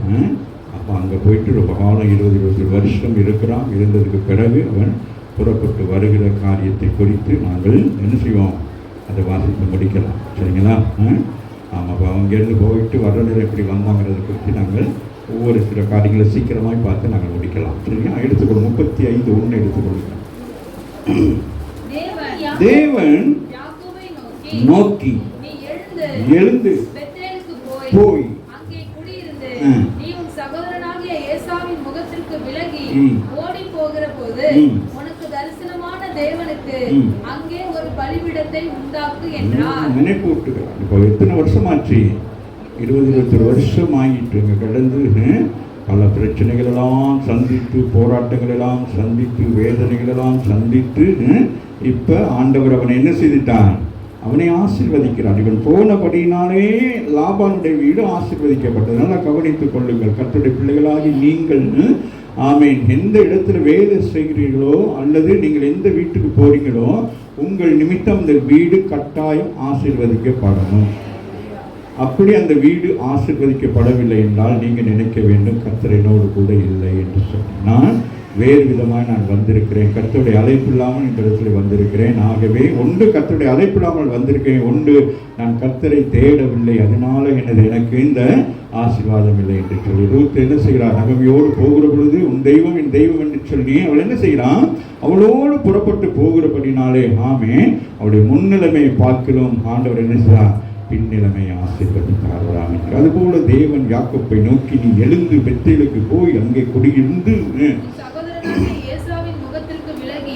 அப்போ அங்கே போயிட்டு ரொம்ப காலம் 20 வருஷம் இருக்கிறான். இருந்ததுக்கு பிறகு அவன் புறப்பட்டு வருகிற காரியத்தை குறித்து நாங்கள் என்ன செய்வோம்? அதை வாசித்து முடிக்கலாம். சரிங்களா? ஆமாம். அப்போ அங்கேருந்து போயிட்டு வர்றதில் எப்படி வந்தாங்கிறத குறித்து நாங்கள் ஒவ்வொரு சில காரியங்களை சீக்கிரமாக பார்த்து நாங்கள் முடிக்கலாம். சரிங்களா? எடுத்துக்கொள்ளும் 35:1 எடுத்துக்கொள்ளுங்க. தேவன் நோக்கி எழுந்து போய் நீ உன் சகோதரனாகிய ஏசாவின் முகத்திற்கு விலகி ஓடி போகிற போது உனக்கு தரிசனமான தேவனுக்கு அங்கே ஒரு பலிபீடத்தை உண்டாக்கு என்றார். நினைப்பு விட்டுக்கிறார். இப்போ எத்தனை வருஷமாச்சு? 20 வருஷம் ஆகிட்டு கடந்து பல பிரச்சனைகளெல்லாம் சந்தித்து, போராட்டங்களெல்லாம் சந்தித்து, வேதனைகளெல்லாம் சந்தித்து, இப்போ ஆண்டவர் அவனை என்ன செய்துட்டான்? அவனை ஆசீர்வதிக்கிறார். இவன் போனபடினாலே லாபானுடைய வீடு ஆசீர்வதிக்கப்பட்டது. நல்லா கவனித்துக் கொள்ளுங்கள் கர்த்தருடைய பிள்ளைகளாகி நீங்கள். ஆமேன். எந்த இடத்துல வேலை செய்கிறீர்களோ அல்லது நீங்கள் எந்த வீட்டுக்கு போறீங்களோ உங்கள் நிமித்தம் அந்த வீடு கட்டாயம் ஆசீர்வதிக்கப்படணும். அப்படி அந்த வீடு ஆசீர்வதிக்கப்படவில்லை என்றால் நீங்கள் நினைக்க வேண்டும் கர்த்தர் என்னோடு கூட இல்லை என்று சொல்லி. நான் வேறு விதமாக நான் வந்திருக்கிறேன், கர்த்தருடைய அழைப்பு இல்லாமல் இந்த இடத்துல வந்திருக்கிறேன். ஆகவே ஒன்று கர்த்தருடைய அழைப்பு இல்லாமல் வந்திருக்கிறேன், ஒன்று நான் கர்த்தரை தேடவில்லை, அதனால எனக்கு இந்த ஆசீர்வாதம் இல்லை என்று சொல்லி ரூத் என்ன செய்கிறார்? நகமையோடு போகிற பொழுது உன் தெய்வம் என் தெய்வம் என்று சொல்லி அவள் என்ன செய்கிறான்? அவளோடு புறப்பட்டு போகிறபடினாலே ஆமென் அவளுடைய முன்னிலைமையை பார்க்கிறோம். ஆண்டவர் என்ன செய்கிறார்? பின்னிலைமையை ஆசீர்வதித்தார். அதுபோல தேவன் யாக்கோப்பை நோக்கி நீ எழுந்து பெத்தேலுக்கு போய் அங்கே குடியிருந்து ஏசாவின் முகத்திற்கு விலகி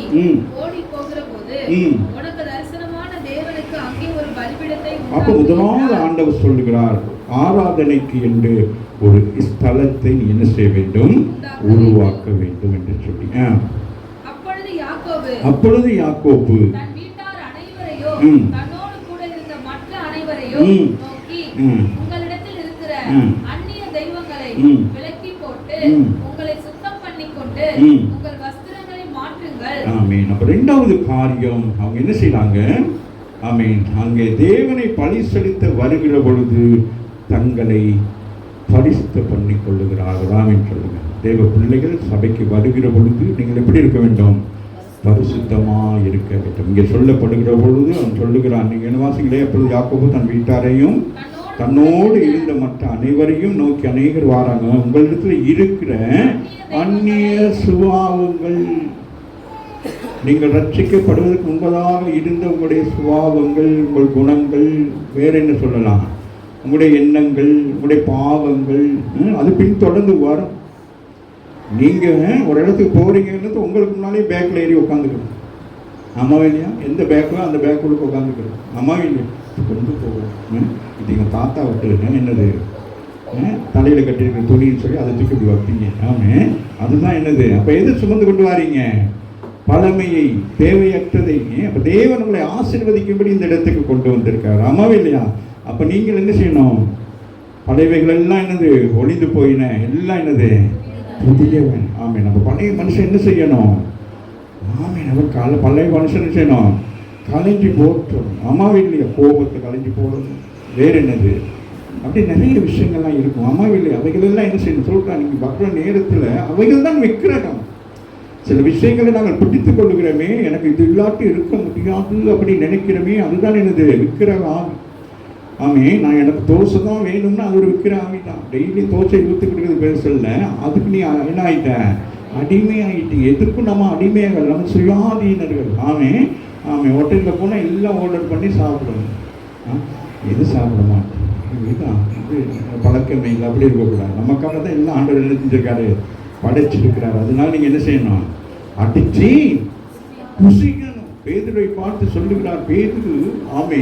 ஓடி போகிறபோது உனக்கு தரிசனமான தேவனுக்கு அங்கே ஒரு பலிபீடத்தை அப்ப முதலாவது ஆண்டவர் சொல்லுகிறார், ஆராதனைக்கு என்று ஒரு ஸ்தலத்தை நீ என்ன செய்ய வேண்டும்? உருவாக்க வேண்டும் என்று சொல்லி. அப்பொழுது யாக்கோபு தன் வீட்டார் அனைவரையும் தன்னோடு கூட இருந்த மற்ற அனைவரையும் நோக்கி உங்களிடத்தில் இருக்கிற அந்நிய தெய்வங்களை விலக்கி போட்டு உங்களை சுத்தம் பண்ணிக்கொண்டு உங்கள் வஸ்திரங்களை மாற்றுங்கள். ஆமென். அப்ப இரண்டாவது காரியம் அவங்க என்ன செய்றாங்க? ஆமென். அங்கே தேவனை பலி செலுத்த வருகிற பொழுது தங்களை பரிசுத்த பண்ணி கொள்ளுகிறார்கள். ஆமென் சொல்லுங்க. தேவ பிள்ளைகள் சபைக்கு வருகிற பொழுது நீங்கள் எப்படி இருக்க வேண்டும்? பரிசுத்தமாக இருக்க வேண்டும். இங்கே சொல்லப்படுகிற பொழுது அவன் சொல்லுகிறான், நீங்கள் என்ன வாசிங்களே, அப்பொழுது யாக்கோபு தன் வீட்டாரையும் தன்னோடு இருந்த மற்ற அனைவரையும் நோக்கி அநேகர் வாராங்க, உங்களிடத்துல இருக்கிற அந்நிய சுபாவங்கள், நீங்கள் ரட்சிக்கப்படுவதற்கு முன்பதாக இருந்த உங்களுடைய சுபாவங்கள், உங்கள் குணங்கள், வேற என்ன சொல்லலாம், உங்களுடைய எண்ணங்கள், உங்களுடைய பாவங்கள், அது பின்தொடர்ந்து வரும். நீங்கள் ஒரு இடத்துக்கு போகிறீங்கன்றது உங்களுக்கு முன்னாலே பேக்கில் ஏறி உட்காந்துக்கணும். அம்மாவே இல்லையா? எந்த பேக்கோ அந்த பேக்குள்ள உட்காந்துக்கணும். அம்மாவே இல்லையா? கொண்டு போகணும். இது எங்கள் தாத்தா விட்டு என்னது தலையில் கட்டியிருக்கிற துணின்னு சொல்லி அதை தூக்கி இப்படி வைப்பீங்க. ஆமாம், அதுதான் என்னது. அப்போ எது சுமந்து கொண்டு வாரீங்க? பழமையை, தேவையற்றதை. அப்போ தேவன் உங்களை ஆசீர்வதிக்கும்படி இந்த இடத்துக்கு கொண்டு வந்திருக்காரு. அம்மாவே இல்லையா? அப்போ நீங்கள் என்ன செய்யணும்? பழையவைகள் எல்லாம் என்னது? ஒளிந்து போயின எல்லாம் என்னது? புதியவன். ஆமே. நம்ம பழைய மனுஷன் என்ன செய்யணும்? ஆமே, நம்ம பழைய மனுஷன் செய்யணும், கலைஞ்சி போட்டணும். அம்மாவே இல்லையா? கோபத்தை கலைஞ்சி போடணும். வேறு என்னது? அப்படி நிறைய விஷயங்கள்லாம் இருக்கும். அம்மாவே இல்லையா? அவைகளெல்லாம் என்ன செய்யணும் சொல்கிறாங்க. நீங்கள் பார்க்குற நேரத்தில் அவைகள் தான் விக்கிரகம். சில விஷயங்களை நாங்கள் பிடித்து கொள்ளுகிறோமே, எனக்கு இது இல்லாட்டி இருக்க முடியாது அப்படி நினைக்கிறோமே, அதுதான் என்னது? விக்கிரக ஆவி. ஆமே, நான் எனக்கு தோசை தான் வேணும்னா அது ஒரு விற்கிற ஆவி தான். டெய்லி தோசை ஊற்றுக்கிட்டு பேர் சொல்ல, அதுக்கு நீ என்ன ஆகிட்ட? அடிமையாகிட்டு. எதுக்கும் நம்ம அடிமையாக, நம்ம சுயாதீனர்கள். ஆமே ஆமே. ஹோட்டலில் போனால் எல்லாம் ஆர்டர் பண்ணி சாப்பிடணும். எது சாப்பிட மாட்டோம், இதுதான் இது பழக்கமே இல்லை. அப்படி இருக்கக்கூடாது. நமக்காக தான் எல்லாம் ஆண்டவர் என்ன செஞ்சிருக்காரு? படைச்சிருக்கிறாரு. அதனால நீங்கள் என்ன செய்யணும்? அடிச்சு புசிக்கணும். பேதுரை பார்த்து சொல்லுகிறார். பேதுரு ஆமே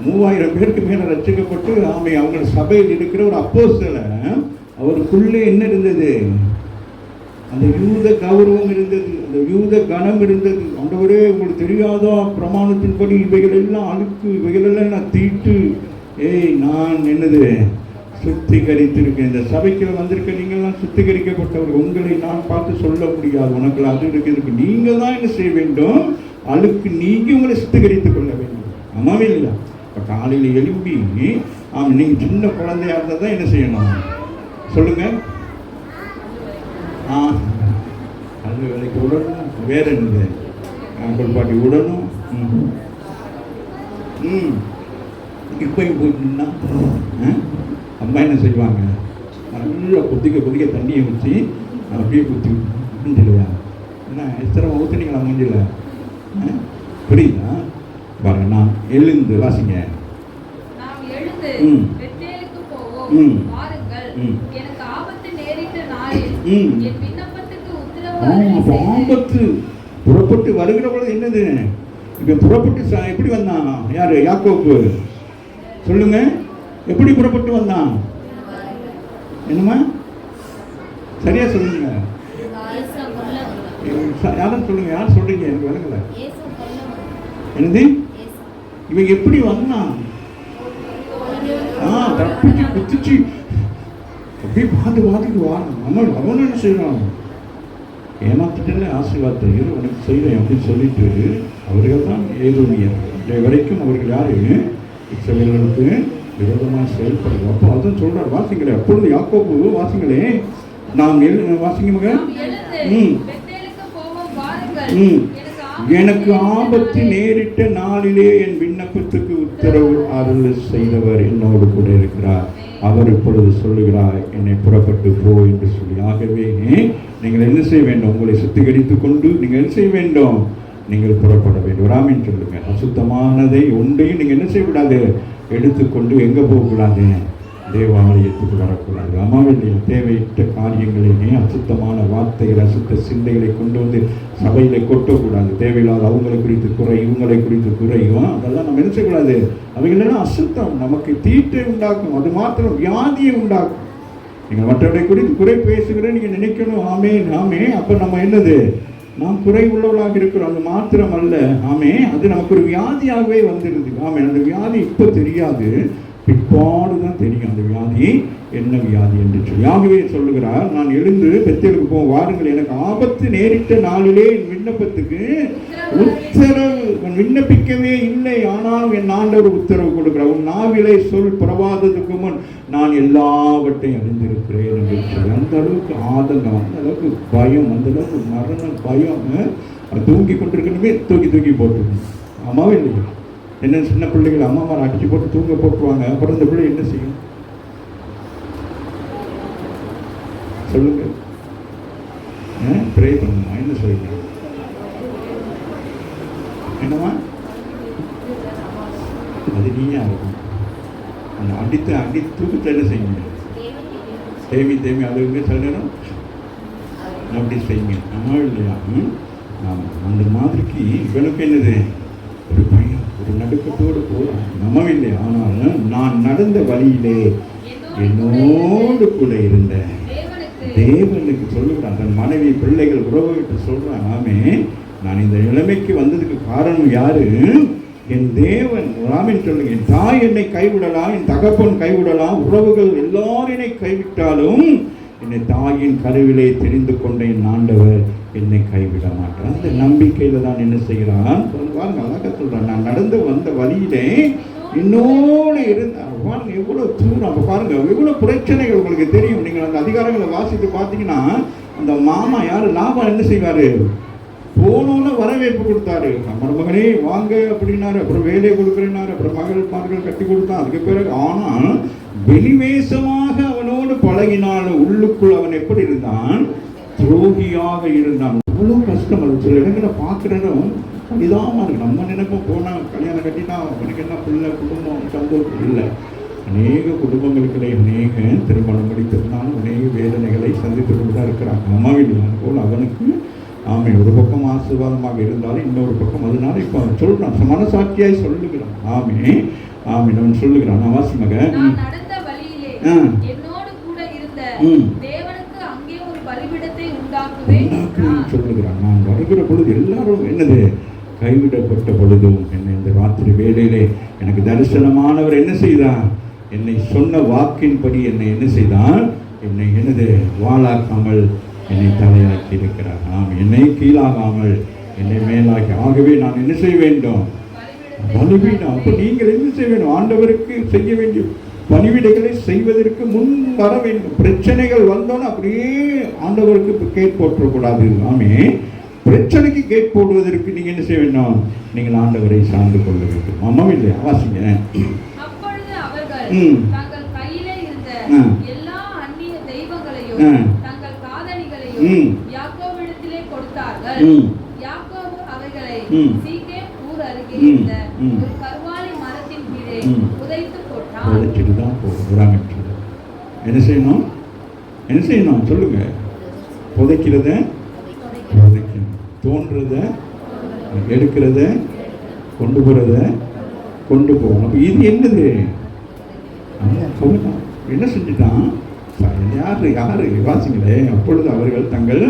3000 பேருக்கு மேலே ரட்சிக்கப்பட்டு ஆமை அவங்க சபையில் இருக்கிற ஒரு அப்போஸ்தலன், அவருக்குள்ளே என்ன இருந்தது? அந்த யூத கௌரவம் இருந்தது, அந்த யூத கணம் இருந்தது. ஆண்டவரே, உங்களுக்கு தெரியாதா பிரமாணத்தின்படி இவைகள் எல்லாம் அழுக்கு, இவைகளெல்லாம் நான் தீட்டு, நான் என்னது சுத்திகரித்திருக்கேன். இந்த சபைக்கு வந்திருக்க நீங்கள்லாம் சுத்திகரிக்கப்பட்டவர். உங்களை நான் பார்த்து சொல்ல முடியாது, உனக்கு அது இருக்கு. நீங்கள் தான் என்ன செய்ய வேண்டும்? அழுக்கு நீங்கி உங்களை சுத்திகரித்துக் கொள்ள வேண்டும். ஆமாவே இல்லையா? இப்போ காலையில் எழுப்பி நீங்கள் சின்ன குழந்தையாக இருந்தால் தான் என்ன செய்யணும் சொல்லுங்கள்? அது வேலைக்கு விடணும். வேற என்னது? குளிப்பாட்டி விடணும். இப்போயும் போயிட்டுன்னா அம்மா என்ன செய்வாங்க? நல்லா கொதிக்க தண்ணியை ஊற்றி அப்படியே குத்தி மூஞ்சிலையா? ஏன்னா எத்தனை ஊற்றுனீங்களா மூஞ்சில? புரியுதா? பாருங்க, நான் எழுந்து வாசிங்க. நாம் எழுந்து பெத்தேலுக்கு போவோம், வாருங்கள். எனக்கு ஆபத்து நேரிட்ட நாளில் என் விண்ணப்பத்துக்கு உத்தரவு. ஆபத்து புறப்பட்டு வருகிற பொழுது என்னது? இப்ப புறப்பட்டு எப்படி வந்தான்? யாரு? யாக்கோபு. சொல்லுங்க, எப்படி புறப்பட்டு வந்தான்? என்னமா? சரியா சொல்லுங்க. யாரும் சொல்லுங்க, யார் சொல்றீங்க? எனக்கு விளங்கல. என்னது? இவங்க எப்படி வந்தான்? தப்பிச்சு குத்திச்சு அப்படியே பாதுக்கு வாரம் அவன் என்ன செய்யறான்? ஏமாத்திட்டே ஆசீர்வாதத்தை உனக்கு செய்வேன் அப்படின்னு சொல்லிட்டு அவர்கள் தான் ஏதோமியர் வரைக்கும் அவர்கள் யாரு? இஸ்ரவேலர்களுக்கு விரோதமாக செயல்படுது. அப்போ அதான் சொல்றார், வாசிங்களே. அப்பொழுது யாக்கோபு, வாசிங்களே, நாம் வாசிங்க மகன். எனக்கு ஆபத்து நேரிட்ட நாளிலே என் விண்ணப்பத்துக்கு உத்தரவு அருள் செய்தவர் என்னோடு கூட இருக்கிறார். அவர் இப்பொழுது சொல்லுகிறார், என்னை புறப்பட்டு போ என்று சொல்லி. ஆகவே நீங்கள் என்ன செய்ய வேண்டும்? உங்களை சுத்திகரித்துக் கொண்டு நீங்கள் என்ன செய்ய வேண்டும்? நீங்கள் புறப்பட வேண்டும். ராமின்னு சொல்லுங்க. அசுத்தமானதை ஒன்றையும் நீங்கள் என்ன செய்யக்கூடாது? எடுத்துக்கொண்டு எங்கே போகக்கூடாது? தேவாலயத்துக்கு வரக்கூடாது. அம்மாவில் தேவையற்ற காரியங்களையுமே அசுத்தமான வார்த்தைகள், அசுத்த சிந்தைகளை கொண்டு வந்து சபையில் கொட்டக்கூடாது. தேவையில்லாத அவங்களை குறித்து குறை, இவங்களை குறித்து குறையும், அதெல்லாம் நம்ம என்ன செய்யக்கூடாது. அவைகளெல்லாம் அசுத்தம், நமக்கு தீட்டை உண்டாக்கும். அது மாத்திரம் வியாதியை உண்டாக்கும். நீங்கள் மற்றவர்களை குறித்து குறை பேசுகிறேன் நீங்கள் நினைக்கணும். ஆமே. அப்போ நம்ம என்னது? நாம் குறை உள்ளவர்களாக இருக்கிறோம். அது மாத்திரம் அல்ல. அது நமக்கு ஒரு வியாதியாகவே வந்துடுது. அந்த வியாதி இப்போ தெரியாது, பிற்பாடு தான் தெரியும் அந்த வியாதி என்ன வியாதி என்று சொல்லி. ஆகவே சொல்லுகிறார், நான் எழுந்து பெத்தேலுக்கு போக வாருங்கள். எனக்கு ஆபத்து நேரிட்ட நாளிலே என் விண்ணப்பத்துக்கு உத்தரவு விண்ணப்பிக்கவே இல்லை. ஆனால் என் ஆண்டவர் உத்தரவு கொடுக்கிறார், உன் நாவிலை சொல் புறவாதத்துக்கு முன் நான் எல்லாவற்றையும் அறிந்திருக்கிறேன் என்று சொல்லி. அந்த அளவுக்கு ஆதங்கம், அந்த அளவுக்கு பயம், அந்த அளவுக்கு மரண பயம். தூங்கி கொண்டிருக்கணுமே தூக்கி போட்டுருக்கணும். அம்மாவே இல்லையா? என்ன சின்ன பிள்ளைகள் அம்மா அடிச்சு போட்டு தூங்க போட்டுருவாங்க. அப்புறம் இந்த பிள்ளை என்ன செய்யும் சொல்லுங்க? ப்ரே பண்ணுமா? என்ன சொல்லுங்க? என்னவா அது நீயா இருக்கும். அந்த அடி தூக்கத்தில் என்ன செய்யுங்க? தேமி அழுகுங்க. சில நேரம் அப்படி செய்யுங்க. அம்மா இல்லையா? அந்த மாதிரிக்கு இவனுக்கு என்னது? ஒரு பயம், ஒரு நடுக்கத்தோடு போகிறான். நம்மவில்லை. ஆனால் நான் நடந்த வழியிலே என்னோடு கூட இருந்த தேவனுக்கு சொல்லுகிறான். தன் மனைவி, பிள்ளைகள், உறவுகிட்ட சொல்றான், நான் இந்த நிலைமைக்கு வந்ததுக்கு காரணம் யாரு? என் தேவன். ராமின் சொல்லுங்க. என் தாய் என்னை கைவிடலாம், என் தகப்பன் கைவிடலாம், உறவுகள் எல்லாரும் என்னை கைவிட்டாலும் என்னை தாயின் கருவிலே தெரிந்து கொண்ட என் ஆண்டவர் என்னை கைவிட மாட்டார். அந்த நம்பிக்கையில தான் என்ன செய்கிறான் பாருங்க. அழகா சொல்றான், நான் நடந்து வந்த வழியிலே இன்னோடு இருந்தார். பாருங்க எவ்வளவு தூரம். அப்ப பாருங்க எவ்வளவு பிரச்சனைகள் உங்களுக்கு தெரியும். நீங்கள் அந்த அதிகாரங்களை வாசித்து பார்த்தீங்கன்னா, அந்த மாமா யாரு? லாபம் என்ன செய்வாரு? போனோன்னு வரவேற்பு கொடுத்தாரு. மருமகனே வாங்க அப்படின்னாரு. அப்புறம் வேலையை கொடுக்குறேன்னாரு. அப்புறம் மகள் கட்டி கொடுத்தான். அதுக்கு பிறகு ஆனால் வெளிவேசமாக அவனோடு பழகினாலும் உள்ளுக்குள் அவன் எப்படி இருந்தான்? துரோகியாக இருந்தான். அவ்வளோ கஷ்டம். அது சில இடங்களை பார்க்குறதும் இதாம இருக்கு. நம்ம நினைப்போம் போனால் கல்யாணம் கட்டினா அவனுக்கு என்ன பிள்ளை, குடும்பம், சந்தோஷம் இல்லை. அநேக குடும்பங்களுக்கிடையே அநேக திருமணம் முடித்திருந்தாலும் அநேக வேதனைகளை சந்தித்து கொண்டு தான் இருக்கிறாங்க. அம்மாவில் போல் அவனுக்கு ஒரு பக்கம் ஆசீர்வாதமாக இருந்தாலும் இன்னொரு பக்கம். அதனால இப்போ அவன் சொல்றான், மனசாட்சியாய் சொல்லுகிறான். அவன் சொல்லுகிறான். நான் வாசி மகன், சொல்லுகிறான். நான் வருகிற பொழுது எல்லாரும் என்னது கைவிடப்பட்ட பொழுதும் என்னை இந்த ராத்திரி வேளையிலே எனக்கு தரிசனமானவர் என்ன செய்தார்? என்னை சொன்ன வாக்கின்படி என்னை என்ன செய்தார்? என்னை என்னது வாளாக்காமல் என்னை தலையாக்கி இருக்கிறார். என்னை கீழாகாமல் என்னை மேலாக்கி. ஆகவே நான் என்ன செய்ய வேண்டும்? பலிபீடம். அப்போ நீங்கள் என்ன செய்ய வேண்டும்? ஆண்டவருக்கு செய்ய வேண்டிய பணிவிடைகளை செய்வதற்கு முன் வர வேண்டும். பிரச்சனைகள் வந்தோன்னு அப்படியே ஆண்டவருக்கு கேட் போற்றக்கூடாது. பிரச்சனைக்கு கேட் போடுவதற்கு நீங்க என்ன செய்ய வேண்டும்? நீங்கள் ஆண்டவரை சார்ந்து கொள்ள வேண்டும். அம்மா இல்லையா? வாசிங்க. என்ன செய்யணும்? சொல்லுங்க. புதைக்கிறத புதைக்கணும், தோன்றத எடுக்கிறத கொண்டு போறத கொண்டு போகணும். அப்ப இது என்னது? என்ன செஞ்சுட்டான்? யாரு யாரு வாசிங்களே, அப்பொழுது அவர்கள் தங்கள்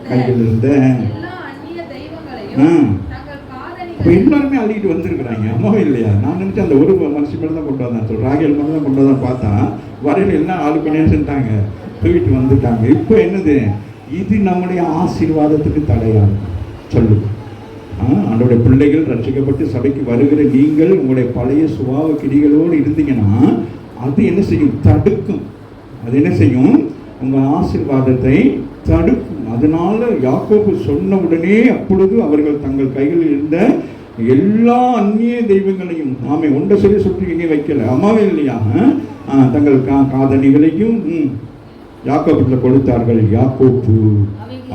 கையில் இருந்த எல்லா அந்நிய தெய்வங்களையும் தங்கள் இப்போ எல்லாருமே அள்ளிட்டு வந்திருக்கிறாங்க. அம்மாவே இல்லையா? நான் நினைச்சேன் அந்த ஒரு மனுஷன் மேலே தான் கொண்டு வந்தேன், சொல்கிறேன் ராகேல் மேலே தான் கொண்டு வந்தேன். பார்த்தா வரையில் எல்லாம் ஆளுக்கு என்ன செஞ்சாங்க, தூக்கிட்டு வந்துட்டாங்க. இப்போ என்னது, இது நம்முடைய ஆசீர்வாதத்துக்கு தடையாக சொல்லுது. ஆண்டோடைய பிள்ளைகள் ரட்சிக்கப்பட்டு சபைக்கு வருகிற நீங்கள் உங்களுடைய பழைய சுபாவ கிரிகளோடு இருந்தீங்கன்னா அது என்ன செய்யும், தடுக்கும். அது என்ன செய்யும், உங்கள் ஆசீர்வாதத்தை தடுக்கும். அதனால யாக்கோபு சொன்ன உடனே அப்பொழுது அவர்கள் தங்கள் கைகளில் இருந்த எல்லா அந்நிய தெய்வங்களையும் ஆமை ஒன்றை சொல்லி சுற்றி எங்கே வைக்கல, அம்மாவே இல்லையா, தங்கள் காதணிகளையும் யாக்கோபுல கொடுத்தார்கள். யாக்கோபு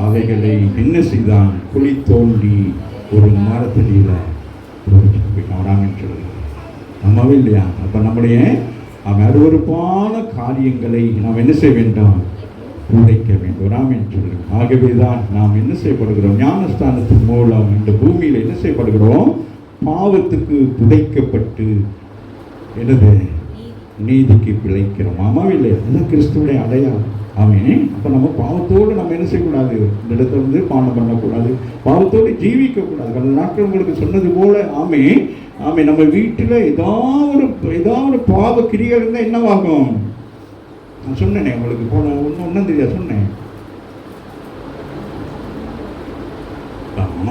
அவைகளை என்ன செய்தான், குழி தோண்டி ஒரு மரத்தடியில வராங்கன்னு சொல்லுங்க. அம்மாவே இல்லையா? அப்ப நம்முடைய அருவருப்பான காரியங்களை நாம் என்ன செய்ய வேண்டும், உடைக்க வேண்டும். ராமன் சொல்லுங்க. ஆகவேதான் நாம் என்ன செய்யப்படுகிறோம், ஞானஸ்தானத்தின் மூலம் இந்த பூமியில என்ன செய்யப்படுகிறோம், பாவத்துக்கு புதைக்கப்பட்டு என்னது நீதிக்கு பிழைக்கிறோம். ஆமாவே இல்லையா? அதுதான் கிறிஸ்துவுடைய அடையாளம். ஆமென். அப்போ நம்ம பாவத்தோடு நம்ம என்ன செய்யக்கூடாது, இந்த இடத்துல வந்து பானம் பண்ணக்கூடாது, பாவத்தோடு ஜீவிக்கக்கூடாது. கடந்த நாட்கள் உங்களுக்கு சொன்னது போல ஆமென் ஆமென் நம்ம வீட்டில் ஏதாவது பாவ கிரிகள் இருந்தால் என்னவாகும், நான் சொன்னேனே உங்களுக்கு போன ஒன்றும் தெரியாது சொன்னேன்.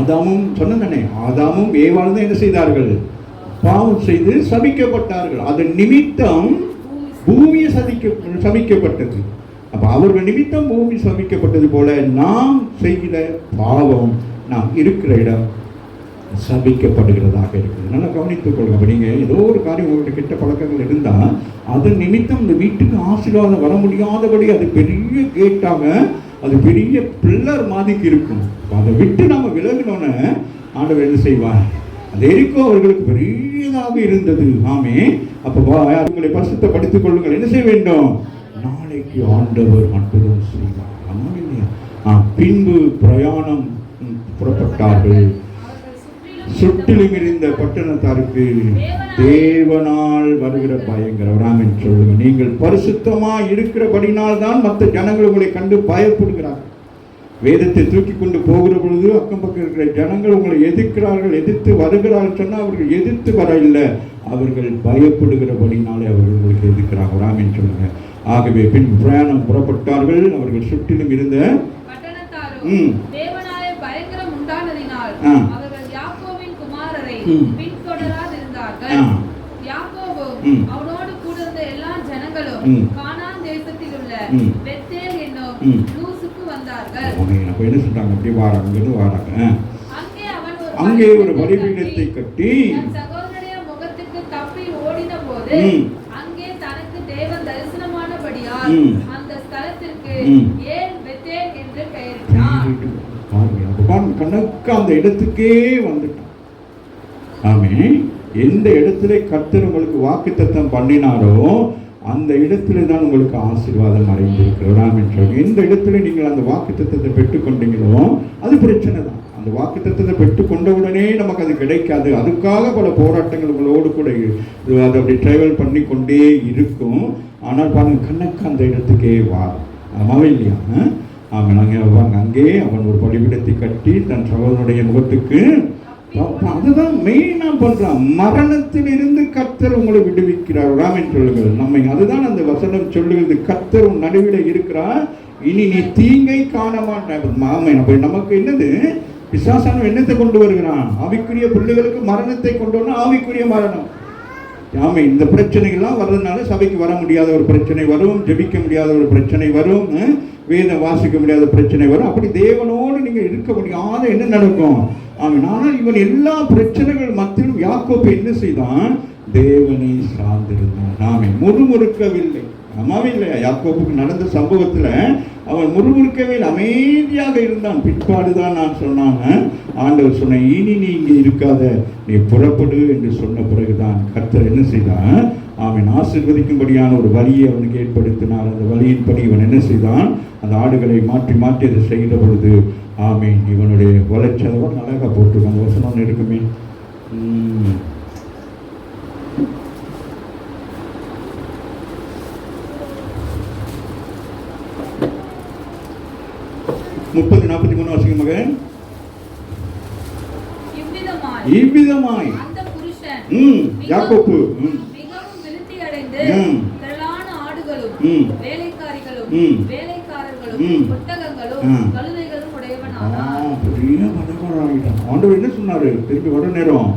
ஆதாமும் சொன்னதானே, ஆதாமும் ஏவாளும் தான் என்ன செய்தார்கள், பாவம் செய்து சபிக்கப்பட்டார்கள். அதன் நிமித்தம் பூமியை சபிக்கப்பட்டது. அப்ப அவர்கள் நிமித்தம் பூமி சபிக்கப்பட்டது போல நாம் செய்கிற பாவம் நாம் இருக்கிற இடம் சபிக்கப்படுகிறதாக இருக்குது. நல்லா கவனித்துக் கொள்ளுங்க. அப்ப நீங்க ஏதோ ஒரு காரியம் உங்கள்கிட்ட கெட்ட பழக்கங்கள் இருந்தால் அதன் நிமித்தம் இந்த வீட்டுக்கு ஆசீர்வாதம் வர முடியாதபடி அது பெரிய கேட்டாக, அது பெரிய பில்லர் மாதிரி இருக்கும். அதை விட்டு நம்ம விலகினோன்னு ஆண்டவர் என்ன செய்வார், அது எரிக்கோ அவர்களுக்கு பெரியதாக இருந்தது. ஆமே. அப்போ உங்களை பரிசுத்தப்படுத்திக் கொள்ளுங்கள். என்ன செய்ய வேண்டும், நாளைக்கு ஆண்டவர் அற்புதம் செய்வார். ஆமாம் இல்லையா? பின்பு பிரயாணம் புறப்பட்டார்கள். சுற்றிலும் இருந்த பட்டணத்தாருக்கு தேவனால் வருகிற பயங்கரம் என்று சொல்லுங்க. நீங்கள் பரிசுத்தமா இருக்கிறபடினால் தான் மற்ற ஜனங்கள் உங்களை கண்டு பயப்படுகிறார்கள். வேதத்தை தூக்கி கொண்டு போகிற பொழுது அக்கம் பக்கம் இருக்கிற ஜனங்கள் உங்களை எதிர்க்கிறார்கள், எதிர்த்து வருகிறார்கள் சொன்னால் அவர்கள் எதிர்த்து வர இல்லை, அவர்கள் பயப்படுகிறபடினாலே அவர்கள் உங்களுக்கு எதிர்க்கிறாங்க. ராமன் சொல்லுங்க. ஆகவே பின் பிரயாணம் புறப்பட்டார்கள். அவர்கள் சுற்றிலும் இருந்த பயங்கரம் உண்டானதினால் அவர்கள் யாக்கோபின் குமாரரை பின்தொடராதிருந்தார்கள். யாக்கோபும் அவனோடு கூட இருந்த எல்லா ஜனங்களும் கானான் தேசத்தில் உள்ள பெத்தேல் என்னும் லூசுக்கு வந்தார்கள். அப்ப என்ன சொல்றாங்க, அப்படி வாராங்க. அங்கே ஒரு பலிபீடத்தை கட்டி சகோதரனுடைய முகத்துக்கு தப்பி ஓடின போது அங்கே தனக்கு தேவன் தரிசனமானபடியால் அந்த ஸ்தலத்திற்கு ஏல் பெத்தேல் என்று பெயரிட்டான். கணக்கு அந்த இடத்துக்கே வந்துட்டான். ஆமே. எந்த இடத்துல கர்த்தர் உங்களுக்கு வாக்குத்தத்தம் பண்ணினாரோ அந்த இடத்துல தான் உங்களுக்கு ஆசீர்வாதம் அடைந்திருக்கிறார். எந்த இடத்துல நீங்கள் அந்த வாக்குத்தத்தத்தை பெற்றுக்கொண்டீங்களோ அது பிரச்சனை தான். அந்த வாக்குத்தத்தத்தை பெற்றுக்கொண்டவுடனே நமக்கு அது கிடைக்காது. அதுக்காக பல போராட்டங்கள் உங்களோடு கூட அது அப்படி டிராவல் பண்ணி கொண்டே இருக்கும். ஆனால் பாருங்க, கணக்கு அந்த இடத்துக்கே வா. ஆமாவே இல்லையா? அவன் அங்கே அவன் ஒரு பலிபீடத்தை கட்டி தன் சகோதரனுடைய முகத்துக்கு, அதுதான் மெயினா பண்றான். மரணத்தில் இருந்து கர்த்தர் உங்களை விடுவிக்கிறார். ராமன் சொல்லுங்கள். நம்மை அதுதான் அந்த வசனம் சொல்லுகிறது. கர்த்தர் உன் நடுவில் இருக்கிறார், இனி நீ தீங்கை காண மாட்டாய். நமக்கு என்னது, பிசாசான என்னத்தை கொண்டு வருகிறான், ஆவிக்குரிய பிள்ளைகளுக்கு மரணத்தை கொண்டு வரணும். ஆவிக்குரிய மரணம். ஆமை. இந்த பிரச்சனைகள்லாம் வர்றதுனால சபைக்கு வர முடியாத ஒரு பிரச்சனை வரும், ஜெபிக்க முடியாத ஒரு பிரச்சனை வரும், வேதம் வாசிக்க முடியாத பிரச்சனை வரும். அப்படி தேவனோடு நீங்க இருக்க முடியாத என்ன நடக்கும். ஆனால் இவன் எல்லா பிரச்சனைகள் மத்தியிலும் யாக்கோபு என்ன செய்தான், தேவனை சார்ந்திருந்தான். நாமே முறுமுறுக்கவில்லை. ஆமாவே இல்லையா? யாக்கோபுக்கு நடந்த சம்பவத்துல அவன் முறுமுறுக்கவே அமைதியாக இருந்தான். பிற்பாடுதான் நான் சொன்னாங்க, ஆண்டவர் சொன்ன, இனி நீ இங்கே இருக்காத, நீ புறப்படு என்று சொன்ன பிறகுதான் கர்த்தர் என்ன செய்தான், அவன் ஆசீர்வதிக்கும்படியான ஒரு வழியை அவனுக்கு ஏற்படுத்தினார். அந்த வழியின்படி இவன் என்ன செய்தான், அந்த ஆடுகளை மாற்றி மாற்றி அதை செய்த பொழுது ஆமீன் இவனுடைய வளர்ச்சி. அதை அழகாக போட்டிருக்காங்க. அந்த வசனம் இருக்குமே. 30-43 வாசிங்க மகன். இவ்விதமாய் அந்த புருஷன் யாக்கோப்பு மிகவும் விருத்தி அடைந்து திரளான ஆடுகளும் வேலைக்காரிகளும் வேலைக்காரர்களும் ஒட்டகங்களும் கழுதைகளும் உடையவனானான். பெரிய பணக்காரனாயிட்டான். ஆண்டவர் என்ன சொன்னாரு? திருப்பி வர நேரம்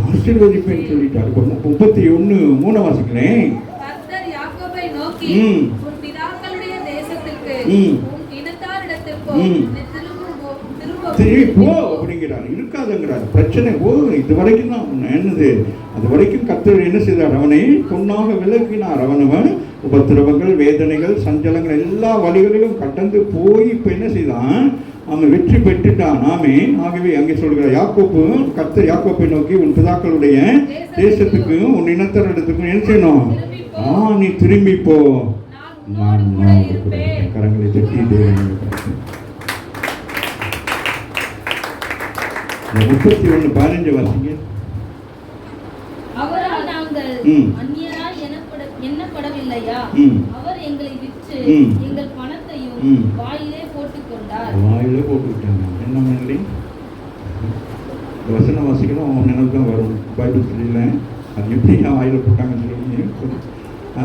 ஆசீர்வதிப்பேன்னு சொல்லிட்டாரு. 31:3 வாசிக்கிறேன். கர்த்தர் யாக்கோபை நோக்கி உன் பிதாக்களுடைய தேசத்திற்கு உன் இனத்தாரிடத்திற்கு திரும்பி போ அப்படிங்கிறார். இருக்காதுங்கிறார். பிரச்சனை போதும். இது வரைக்கும் தான் என்னது, அது வரைக்கும் கர்த்தர் என்ன செய்தார்? அவனை பொன்னாக விலக்கினார். அவனவன் உபத்திரவங்கள், வேதனைகள், சஞ்சலங்கள் எல்லா வழிகளிலும் கடந்து போய் இப்ப என்ன செய்தான்? அவன் வெற்றி பெற்றுட்டான். ஆமே. ஆகவே அங்கே சொல்கிறார், யாக்கோப்பு, கர்த்தர் யாக்கோப்பை நோக்கி உன் பிதாக்களுடைய தேசத்துக்கு உன் இனத்தரிடத்துக்கும் என்ன செய்யணும்? நீ திரும்பி போ, நான் கரங்களை தட்டி தேவன் 31:15 வாசிங்க. அவரால் நாங்கள் அந்நியராய் எண்ணப்படவில்லையா? அவர் எங்களை விற்று எங்கள் பணத்தையும் வாயிலே போட்டுக் கொண்டார். வாயிலே போட்டுக்கிட்டாங்க. என்ன பண்ணி வசனம் வாசிக்கணும், அவன் நினைவு தான் வரும். பைபிள் ஸ்டடியில் அது எப்படி வாயில போட்டாங்கன்னு சொல்லி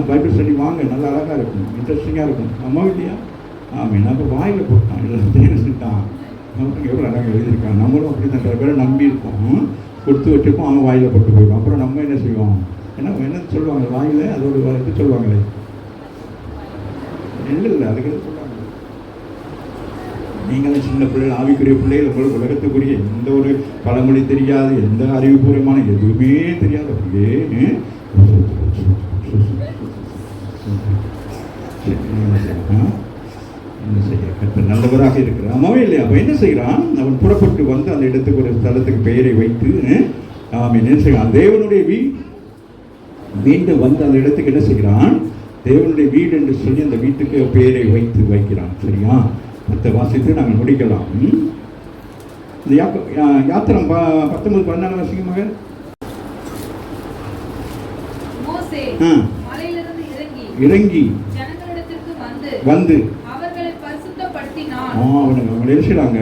பைபிள் ஸ்டடி வாங்க, நல்லா அழகாக இருக்கும், இன்ட்ரெஸ்டிங்காக இருக்கும். அம்மா இல்லையா? ஆமாம். அப்போ வாயில் போட்டான், எல்லாத்தையும் நினைச்சுட்டான். நமக்கு எவ்வளோ அழகாக எழுதியிருக்காங்க. நம்மளும் அப்படி தான் சில பேரை நம்பி இருக்கோம், கொடுத்து வச்சுருப்போம், அவங்க வாயில் போட்டு போயிடும். அப்புறம் நம்ம என்ன செய்வோம்? ஏன்னா என்ன சொல்லுவாங்க வாயில், அதோட இது சொல்லுவாங்களே, இல்லை அதுக்கு சொல்லுவாங்க. நீங்களும் சின்ன பிள்ளைகள், ஆவிக்குரிய பிள்ளைகள், உங்களுக்கு உலகத்துக்குரிய எந்த ஒரு பழமொழி தெரியாது, எந்த அறிவுபூர்வமான எதுவுமே தெரியாது. அப்படியே என்ன செய்ய கர்த்தர் நல்லவராக இருக்கிறார். அம்மாவே இல்லையா? அப்போ என்ன செய்கிறான்? அவன் புறப்பட்டு வந்து அந்த இடத்துக்கு ஒரு ஸ்தலத்துக்கு பெயரை வைத்து அவன் என்ன செய்கிறான்? தேவனுடைய மீண்டும் வந்து அந்த இடத்துக்கு என்ன செய்கிறான்? தேவனுடைய வீடு என்று சொல்லி அந்த வீட்டுக்கு பெயரை வைக்கிறான். சரியா? மற்ற வாசித்து நாங்கள் முடிக்கலாம். இந்த யாத்திரம் 19-14 வாசிக்கமாக. மோசே மலையிலிருந்து இறங்கி ஜனங்களிடத்திற்கு வந்து அவர்களை பரிசுத்தப்படுத்தினான். அவங்க எழுச்சிடாங்க.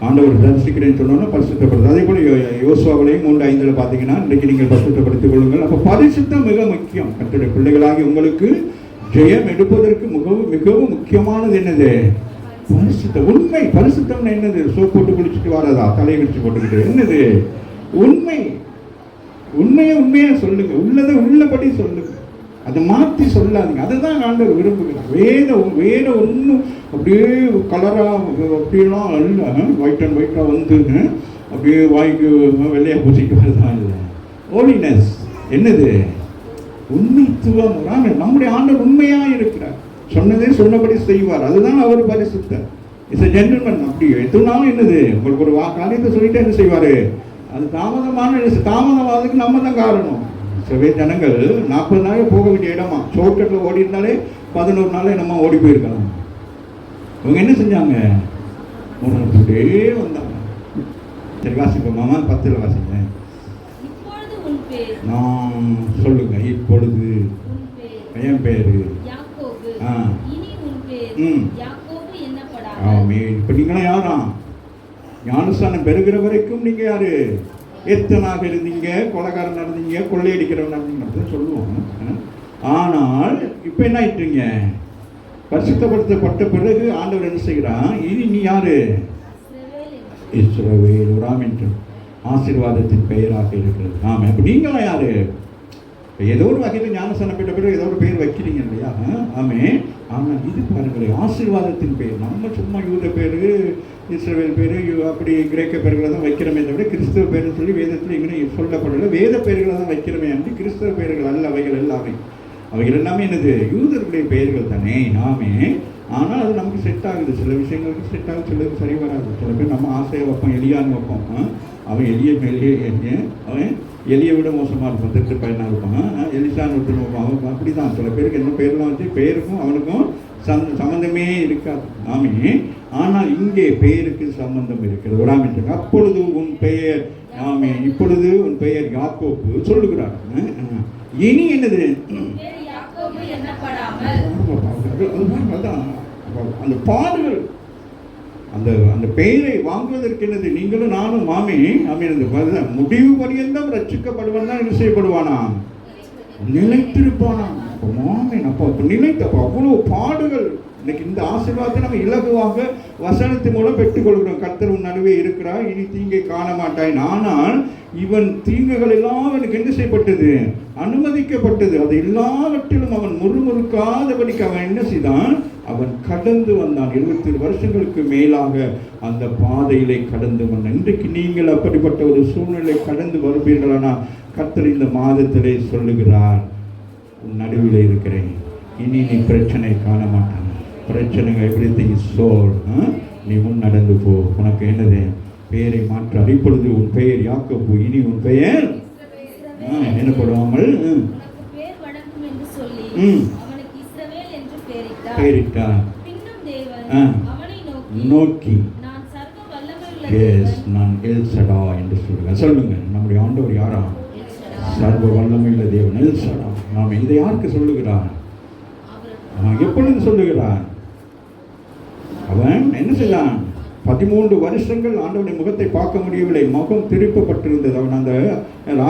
ஆண்டவர் தரிசிக்கிறேன்னு சொன்னோன்னா பரிசுத்தப்படுது. அதே போல யோசுவாவிலையும் 3:5 பார்த்தீங்கன்னா, இன்றைக்கு நீங்கள் பரிசுத்தப்படுத்திக் கொள்ளுங்கள். அப்போ பரிசுத்தம் மிக முக்கியம். கர்த்தருடைய பிள்ளைகளாகி உங்களுக்கு ஜெயம் எடுப்பதற்கு மிகவும் முக்கியமானது என்னது? பரிசுத்தம். உண்மை. பரிசுத்தம்னு என்னது? சோப் போட்டு குளிச்சுட்டு வரதா? தலையை விரிச்சு போட்டுக்கிட்டு என்னது? உண்மை. உண்மையா சொல்லுங்க. உள்ளதை உள்ளபடி சொல்லுங்க. அதை மாற்றி சொல்லாதீங்க. அதுதான் ஆண்டவர் விரும்புகிறார். வேற ஒன்றும் அப்படியே கலராக அப்படியெல்லாம் இல்லை. ஒயிட் அண்ட் ஒயிட்டாக வந்து அப்படியே வாய்க்கு வெள்ளையாக பூசிட்டு வரதான் இல்லை. ஹோலினஸ் என்னது? உண்மைத்துவம். நம்முடைய ஆண்டவர் உண்மையாக இருக்கிறார். சொன்னதே சொன்னபடி செய்வார். அதுதான் அவர் பரிசுத்தர். It's a gentleman. அப்படி எதுனாலும் என்னது, உங்களுக்கு ஒரு காரியத்தை சொல்லிட்டு என்ன செய்வார்? அது தாமதமானதுக்கு நம்ம தான் காரணம். சில ஜனங்கள் 40 நாள் போக வேண்டிய இடமா ஷார்ட்கட்டில் ஓடி இருந்தாலே 11 நாள் நம்ம ஓடி போயிருக்கலாம். இவங்க என்ன செஞ்சாங்க? உணர்ந்துட்டே வந்தாங்க. சரி வாசிப்போம் மாமா. 10 வாசிங்க. நான் சொல்லுங்க. இப்பொழுது என் பேரு இப்ப நீங்களாம் யாரா? ஞானஸ்தானம் பெறுகிற வரைக்கும் நீங்க யாரு? எத்தனாக இருந்தீங்க, கொலைகாரன் இருந்தீங்க, கொள்ளையடிக்கிறவன் இருந்தீங்க சொல்லுவோம். ஆனால் இப்ப என்ன ஆயிட்டீங்க? பரிசுத்தப்படுத்தப்பட்ட பிறகு ஆண்டவர் என்ன செய்கிறான்? இனி நீ யாரு? இஸ்ரவேல். என்று ஆசீர்வாதத்தின் பெயராக இருக்கிறது. ஆமா. அப்ப நீங்களாம் யாரு? ஏதோ ஒரு வகையில் ஞானஸ்தானம் பெற்ற பிறகு ஏதோ ஒரு பெயர் வைக்கிறீங்க இல்லையா? ஆமே. ஆனால் இது பாருங்களேன், ஆசீர்வாதத்தின் பெயர். நம்ம சும்மா யூத பேரு, இஸ்ரவேல் பேரு, அப்படி கிரேக்க பெயர்களை தான் வைக்கிறோமே தவிர கிறிஸ்தவ பேருன்னு சொல்லி வேதத்தில் எங்கே சொல்லப்படல. வேத பெயர்களை தான் வைக்கிறோமே அன்றி கிறிஸ்தவ பெயர்கள் அல்ல. அவைகள் எல்லாமே என்னது? யூதர்களுடைய பெயர்கள் தானே. ஆமே. ஆனால் அது நமக்கு செட் ஆகுது. சில விஷயங்களுக்கு செட் ஆகுது, சிலருக்கு சரி வராது. சில பேர் நம்ம ஆசையை வைப்போம், எலியான்னு வைப்போம். அவன் அவன் எலியை விட மோசமாக இருப்பான், திருட்டு பையனாக இருப்பான். எலிசான்னு ஒருத்தர் வைப்பான். அவன் அப்படி தான். சில பேருக்கு என்ன பேர்லாம் வச்சு பெயருக்கும் அவனுக்கும் சம்பந்தமே இருக்காது. ஆமே. ஆனால் இங்கே பெயருக்கு சம்பந்தம் இருக்கிறது. ஒரு அப்பொழுது உன் பெயர் ஆமே, இப்பொழுது உன் பெயர் யாக்கோப்பு சொல்லுகிறார். இனி என்னது? அந்த பாடுகள், அந்த அந்த பெயரை வாங்குவதற்கு என்னது, நீங்களும் நானும் மாமி அந்த முடிவு பரியந்தம் ரட்சிக்கப்படுவான் தான் என்ன செய்யப்படுவானா, நிலைத்திருப்பானா. அப்போ மாமன் அப்போ நிலைத்தப்போ அவ்வளோ பாடுகள். இன்னைக்கு இந்த ஆசீர்வாதத்தை நம்ம இலகுவாக வசனத்தின் மூலம் பெற்றுக்கொள்கிறோம். கர்த்தர் உன் நடுவே இருக்கிறார், இனி தீங்கை காண மாட்டாய். ஆனால் இவன் தீங்குகள் எல்லாம் அவனுக்கு என்ன செய்யப்பட்டது, அனுமதிக்கப்பட்டது. அது எல்லாவற்றிலும் அவன் முறுமுறுக்காதபடிக்கு அவன் என்ன செய்தான், அவன் கடந்து வந்தான். 27 வருஷங்களுக்கு மேலாக அந்த பாதையிலே கடந்து வந்தான். இன்றைக்கு நீங்கள் அப்படிப்பட்ட ஒரு சூழ்நிலை கடந்து வருவீர்களானா, கர்த்தர் இந்த மாதத்திலே சொல்லுகிறார், உன் நடுவில் இருக்கிறேன், இனி நீ பிரச்சனை காண மாட்டான். பிரச்சனைகள் எவ்ரிதிங் இஸ் சால்வ்ட். நீ முன் நடந்து போ, உனக்கு என்னது, பெயரை மாற்ற. இப்பொழுது உன் பெயர் யாக்கோபு, இனி உன் பெயர் எனப்படாமல் பெயரிட்டார். நோக்கி நான் எல் சடா என்று சொல்லுங்க. நம்முடைய ஆண்டவர் யாரா, சர்வ வல்லமையுள்ள தேவன், எல் சடா. நாம் இதை யாருக்கு சொல்லுகிறார், எப்பொழுது சொல்லுகிறார்? அவன் என்ன செய்தான், 13 வருஷங்கள் ஆண்டவருடைய முகத்தை பார்க்க முடியவில்லை, முகம் திருப்பப்பட்டிருந்தது. அவன் அந்த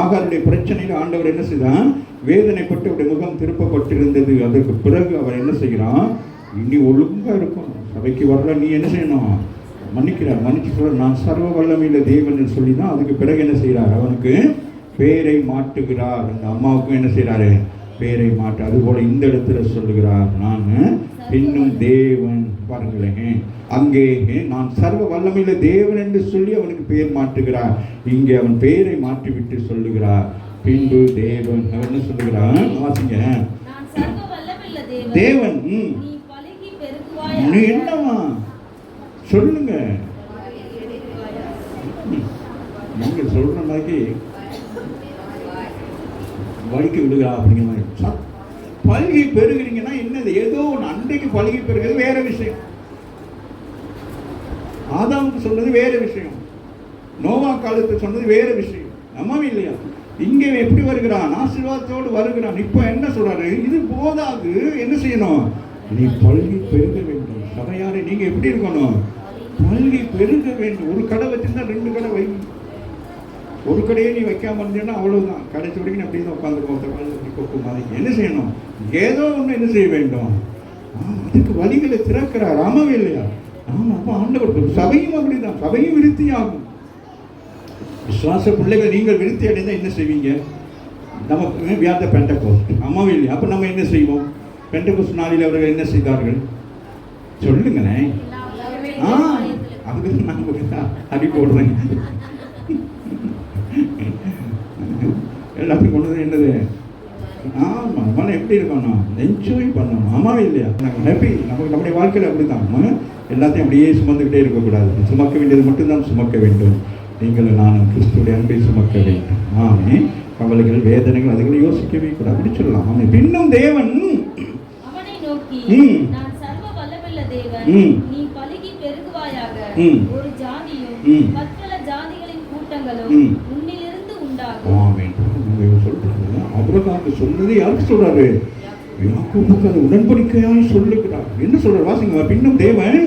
ஆகாருடைய பிரச்சனையில் ஆண்டவர் என்ன செய்தான், வேதனைப்பட்டு அவருடைய முகம் திருப்பப்பட்டிருந்தது. அதற்கு பிறகு அவர் என்ன செய்கிறான், இனி ஒழுங்காக இருக்கும், சபைக்கு வரல, நீ என்ன செய்யணும், மன்னிக்கிறார். மன்னிச்சு சொல்ற, நான் சர்வ வல்லமையுள்ள தேவன் சொல்லி தான் அதுக்கு பிறகு என்ன செய்கிறார், அவனுக்கு பேரை மாட்டுகிறார். அந்த அம்மாவுக்கும் என்ன செய்கிறாரு, பேரை மாற்று. அதுபோல இந்த இடத்துல சொல்லுகிறார், நான் இன்னும் தேவன். பாருங்களேன், அங்கே நான் சர்வ வல்லமையுள்ள தேவன் என்று சொல்லி அவனுக்கு பெயர் மாற்றுகிறார். இங்கே அவன் பெயரை மாற்றிவிட்டு சொல்லுகிறார், பின்பு தேவன். அவன் என்ன சொல்லுகிறான், வாசிங்க. தேவன் நீ என்னவா சொல்லுங்க, நீங்க சொல்ற மாதிரி வலிக்கு விடுகிறா அப்படிங்கிற மாதிரி. பல்கி பெருகிறீங்கன்னா என்னது, ஏதோ ஒன்று. அன்றைக்கு பல்கி பெருகிறது வேற விஷயம், ஆதாமுக்கு சொன்னது வேற விஷயம், நோவா காலத்தை சொன்னது வேற விஷயம். நம்மவே இல்லையா, இங்கே எப்படி வருகிறான், ஆசீர்வாதத்தோடு வருகிறான். இப்போ என்ன சொல்றாரு, இது போதாது, என்ன செய்யணும், நீ பல்கி பெருக வேண்டும். சபையாரை நீங்க எப்படி இருக்கணும், பல்கி பெருக வேண்டும். ஒரு கடை வச்சிருந்தா 2 கடை வை, ஒரு கடையே நீ வைக்காம இருந்தேன்னா அவ்வளவுதான், கடைசி வரைக்கும் அப்படி தான் உட்காந்துருக்கோம் கொக்கு மாதிரி. என்ன செய்யணும், ஏதோ ஒன்று என்ன செய்ய வேண்டும், அதுக்கு வழிகளை திறக்கிறார். ஆமாவே இல்லையா, ஆமா. அப்போ ஆண்டவர் சபையும் அப்படிதான், சபையும் விருத்தி ஆகும். விசுவாச பிள்ளைகள் நீங்கள் விருத்தி அடைந்தால் என்ன செய்வீங்க, நமக்கு வியாத பெண்டகோஸ்ட். ஆமாவே இல்லையா, அப்போ நம்ம என்ன செய்வோம், பெண்டகோஸ்ட் நாளில் அவர்கள் என்ன செய்தார்கள் சொல்லுங்களேன். அதுக்கு நான் அடி போடுறேன். எல்லாத்தையும் கொண்டு வந்து என்னது, ஆமாம், மனம் எப்படி இருக்கணும், என்ஜாய் பண்ணணும். ஆமாவே இல்லையா, நாங்கள் ஹாப்பி. நமக்கு நம்முடைய வாழ்க்கையில் அப்படி தான், எல்லாத்தையும் அப்படியே சுமந்துக்கிட்டே இருக்கக்கூடாது. சுமக்க வேண்டியது மட்டும்தான் சுமக்க வேண்டும். நீங்களும் நானும் கிறிஸ்துடைய அன்பை சுமக்க வேண்டும். ஆமே, கவலைகள் வேதனைகள் அதுகளை யோசிக்கவே கூடாது, அப்படி சொல்லலாம். ஆமே, பின்னும் தேவன் அவனை நோக்கி, நான் சர்வ வல்லமையுள்ள தேவன், நீ பலுகி பெருகுவாயாக, ஒரு ஜாதியும் பற்பல ஜாதிகளின் கூட்டங்களும் உன்னிலிருந்து உண்டாகும். ஆமென். சொல்றாங்க, ஆபிரகாமுக்கு சொன்னது யாருக்கு சொல்றாரு, யாக்கோபுக்கு அது உடன்படிக்கையாய் சொல்லுகிறார். என்ன சொல்றார் வாசிங்க. பின்னும் தேவன்,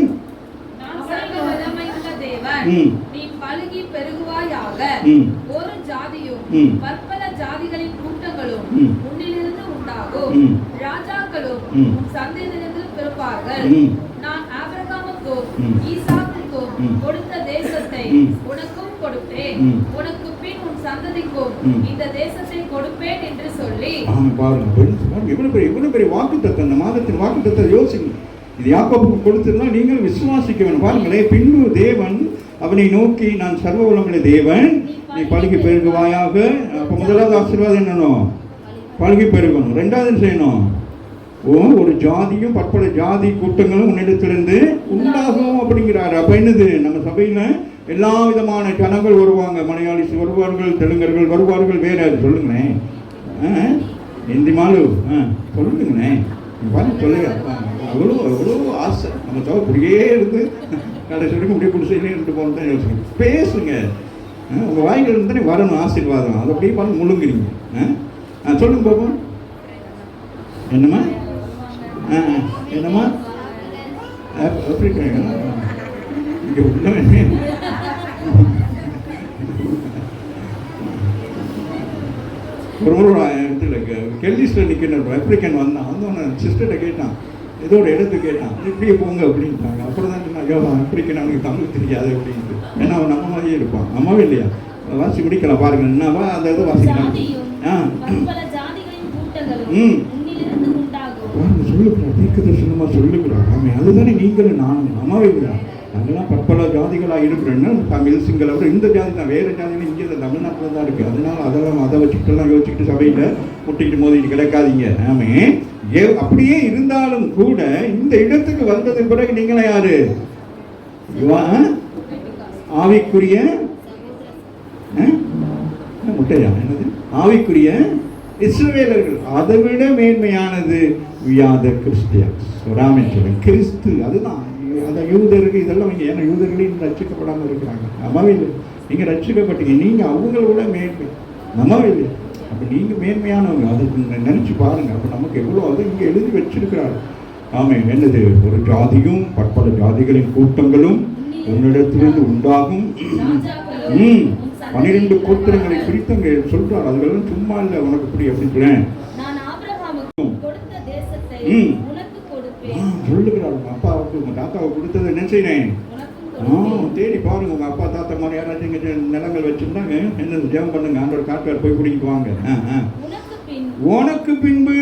நான் சர்வ வல்லமையுள்ள தேவன், நீ பலுகி பெருகுவாயாக, ஒரு ஜாதியும் பற்பல ஜாதிகளின் கூட்டங்களும் உன்னிலிருந்து உண்டாகும். ராஜாக்களும் உன் சந்ததியிலிருந்து பிறப்பார்கள். நான் ஆபிரகாமுக்கும் ஈசாக்குக்கும் கொடுத்த தேசத்தை உனக்கும் கொடுப்பேன், உனக்கு பின் உன் சந்ததிக்கும் இந்த தேசத்தை கொடுப்பேன் என்று சொல்லி. பாருங்க, இவ்வளவு பெரிய வாக்குத்தத்தம், இந்த மாதத்தின் வாக்குத்தத்தத்தை யோசிங்க. இது யாக்கோபுக்கு கொடுத்திருந்தா நீங்கள் விசுவாசிக்க வேண்டும். பாருங்களேன், பின்பு தேவன் அவனை நோக்கி, நான் சர்வ வல்லமையுள்ள தேவன், நீ பலுகி பெருகுவாயாக. அப்போ முதலாவது ஆசீர்வாதம் என்னணும், பலுகி பெருகணும். 2வது செய்யணும், ஒரு ஜாதியும் பற்பல ஜாதி கூட்டங்களும் உன்னிடத்திலிருந்து உண்டாகும் அப்படிங்கிறாரு. அப்ப என்னது, நம்ம சபையில எல்லா விதமான ஜனங்கள் வருவாங்க. மலையாளிஸ் வருவார்கள், தெலுங்கர்கள் வருவார்கள். வேற சொல்லுங்களேன், இந்தி மாலு சொல்லுங்களேன், சொல்லுங்க. அவ்வளோ அவ்வளோ ஆசை நம்ம சபை இப்படியே இருந்து கடைசி வரைக்கும் இப்படியே குடிசையிலே இருந்து போகணும் தான் யோசிக்கணும். பேசுங்க, உங்கள் வாய்கள் இருந்தானே வரணும் ஆசீர்வாதம். அதை அப்படியே பார்த்து முழுங்குறீங்க. சொல்லுங்க பாப்போம். என்னம்மா என்னம்மா ஆப்பிரிக்கா இங்கே உள்ளவனே ஒரு இடத்துல கெல்லிஸில் நிற்கணும் ஆப்பிரிக்கன் வந்தான் வந்து சிஸ்டர்கிட்ட கேட்டான், ஏதோ ஒரு இடத்துக்கு கேட்டான், இப்படியே போங்க அப்படின்ட்டாங்க. அப்புறம் தான் சொன்னாங்க, ஆப்பிரிக்கன் அவனுக்கு தமிழ் தெரியாது அப்படின்ட்டு. ஏன்னா அவன் நம்ம மாதிரியே இருப்பான். அம்மாவே இல்லையா? வாசி முடிக்கலாம் பாருங்க, என்னவா அந்த இது வாசிக்கலாம். சொல்லுகிறார், தீர்க்க தரிசனமா சொல்லுகிறார். ஆமாம், அதுதானே நீங்களும் நானும். அம்மாவே இல்லையா? அதெல்லாம் பற்பல ஜாதிகளாக இருக்கிறேன்னா தமிழ் சிங்கள விட இந்த ஜாதி தான், வேறு ஜாதிகள் இங்கே தமிழ்நாட்டில் தான் இருக்குது. அதனால அதெல்லாம் அதை வச்சுக்கிட்டுலாம் யோசிச்சுக்கிட்டு சபையில் முட்டிக்கிட்டு மோதிட்டு கிடக்காதீங்க. ஆமே, அப்படியே இருந்தாலும் கூட இந்த இடத்துக்கு வந்தது பிறகு நீங்களே யாரு? ஆவிக்குரிய முட்டையா என்னது? ஆவிக்குரிய இஸ்ரவேலர்கள். அதை விட மேன்மையானது வியாத கிறிஸ்டியன்ஸ். கிறிஸ்து அதுதான். அந்த யூதருக்கு இதெல்லாம் நீங்கள் ஏன்னா யூதர்களையும் ரட்சிக்கப்படாமல் இருக்கிறாங்க. நம்பவே இல்லை. நீங்கள் ரட்சிக்கப்பட்டீங்க, நீங்கள் அவங்கள விட மேன்மை. நம்பவே இல்லை. அப்போ நீங்கள் மேன்மையானவங்க. அதுக்கு நினச்சி பாருங்கள். அப்போ நமக்கு எவ்வளோ அது இங்கே எழுதி வச்சிருக்கிறார். ஆமாம், என்னது? ஒரு ஜாதியும் பற்பல ஜாதிகளின் கூட்டங்களும் உன்னிடத்திலிருந்து உண்டாகும். 12 கோத்திரங்களை குறித்து அங்கே சொல்றார். அதுக்கெல்லாம் சும்மா இல்லை உனக்கு இப்படி அப்படின்னு சொல்லுகிறார். உங்க அப்பாவுக்கு உங்க தாத்தாவுக்கு கொடுத்தது என்ன செய்யறேன்? தேடி பாருங்க. உங்க அப்பா தாத்தா மாதிரி யாராச்சும் இங்க நிலங்கள் வச்சிருந்தாங்க, என்ன ஜெபம் பண்ணுங்க, ஆண்டவர் காட்டுவார், போய் குடிக்கிட்டு வாங்க. உனக்கு பின்பு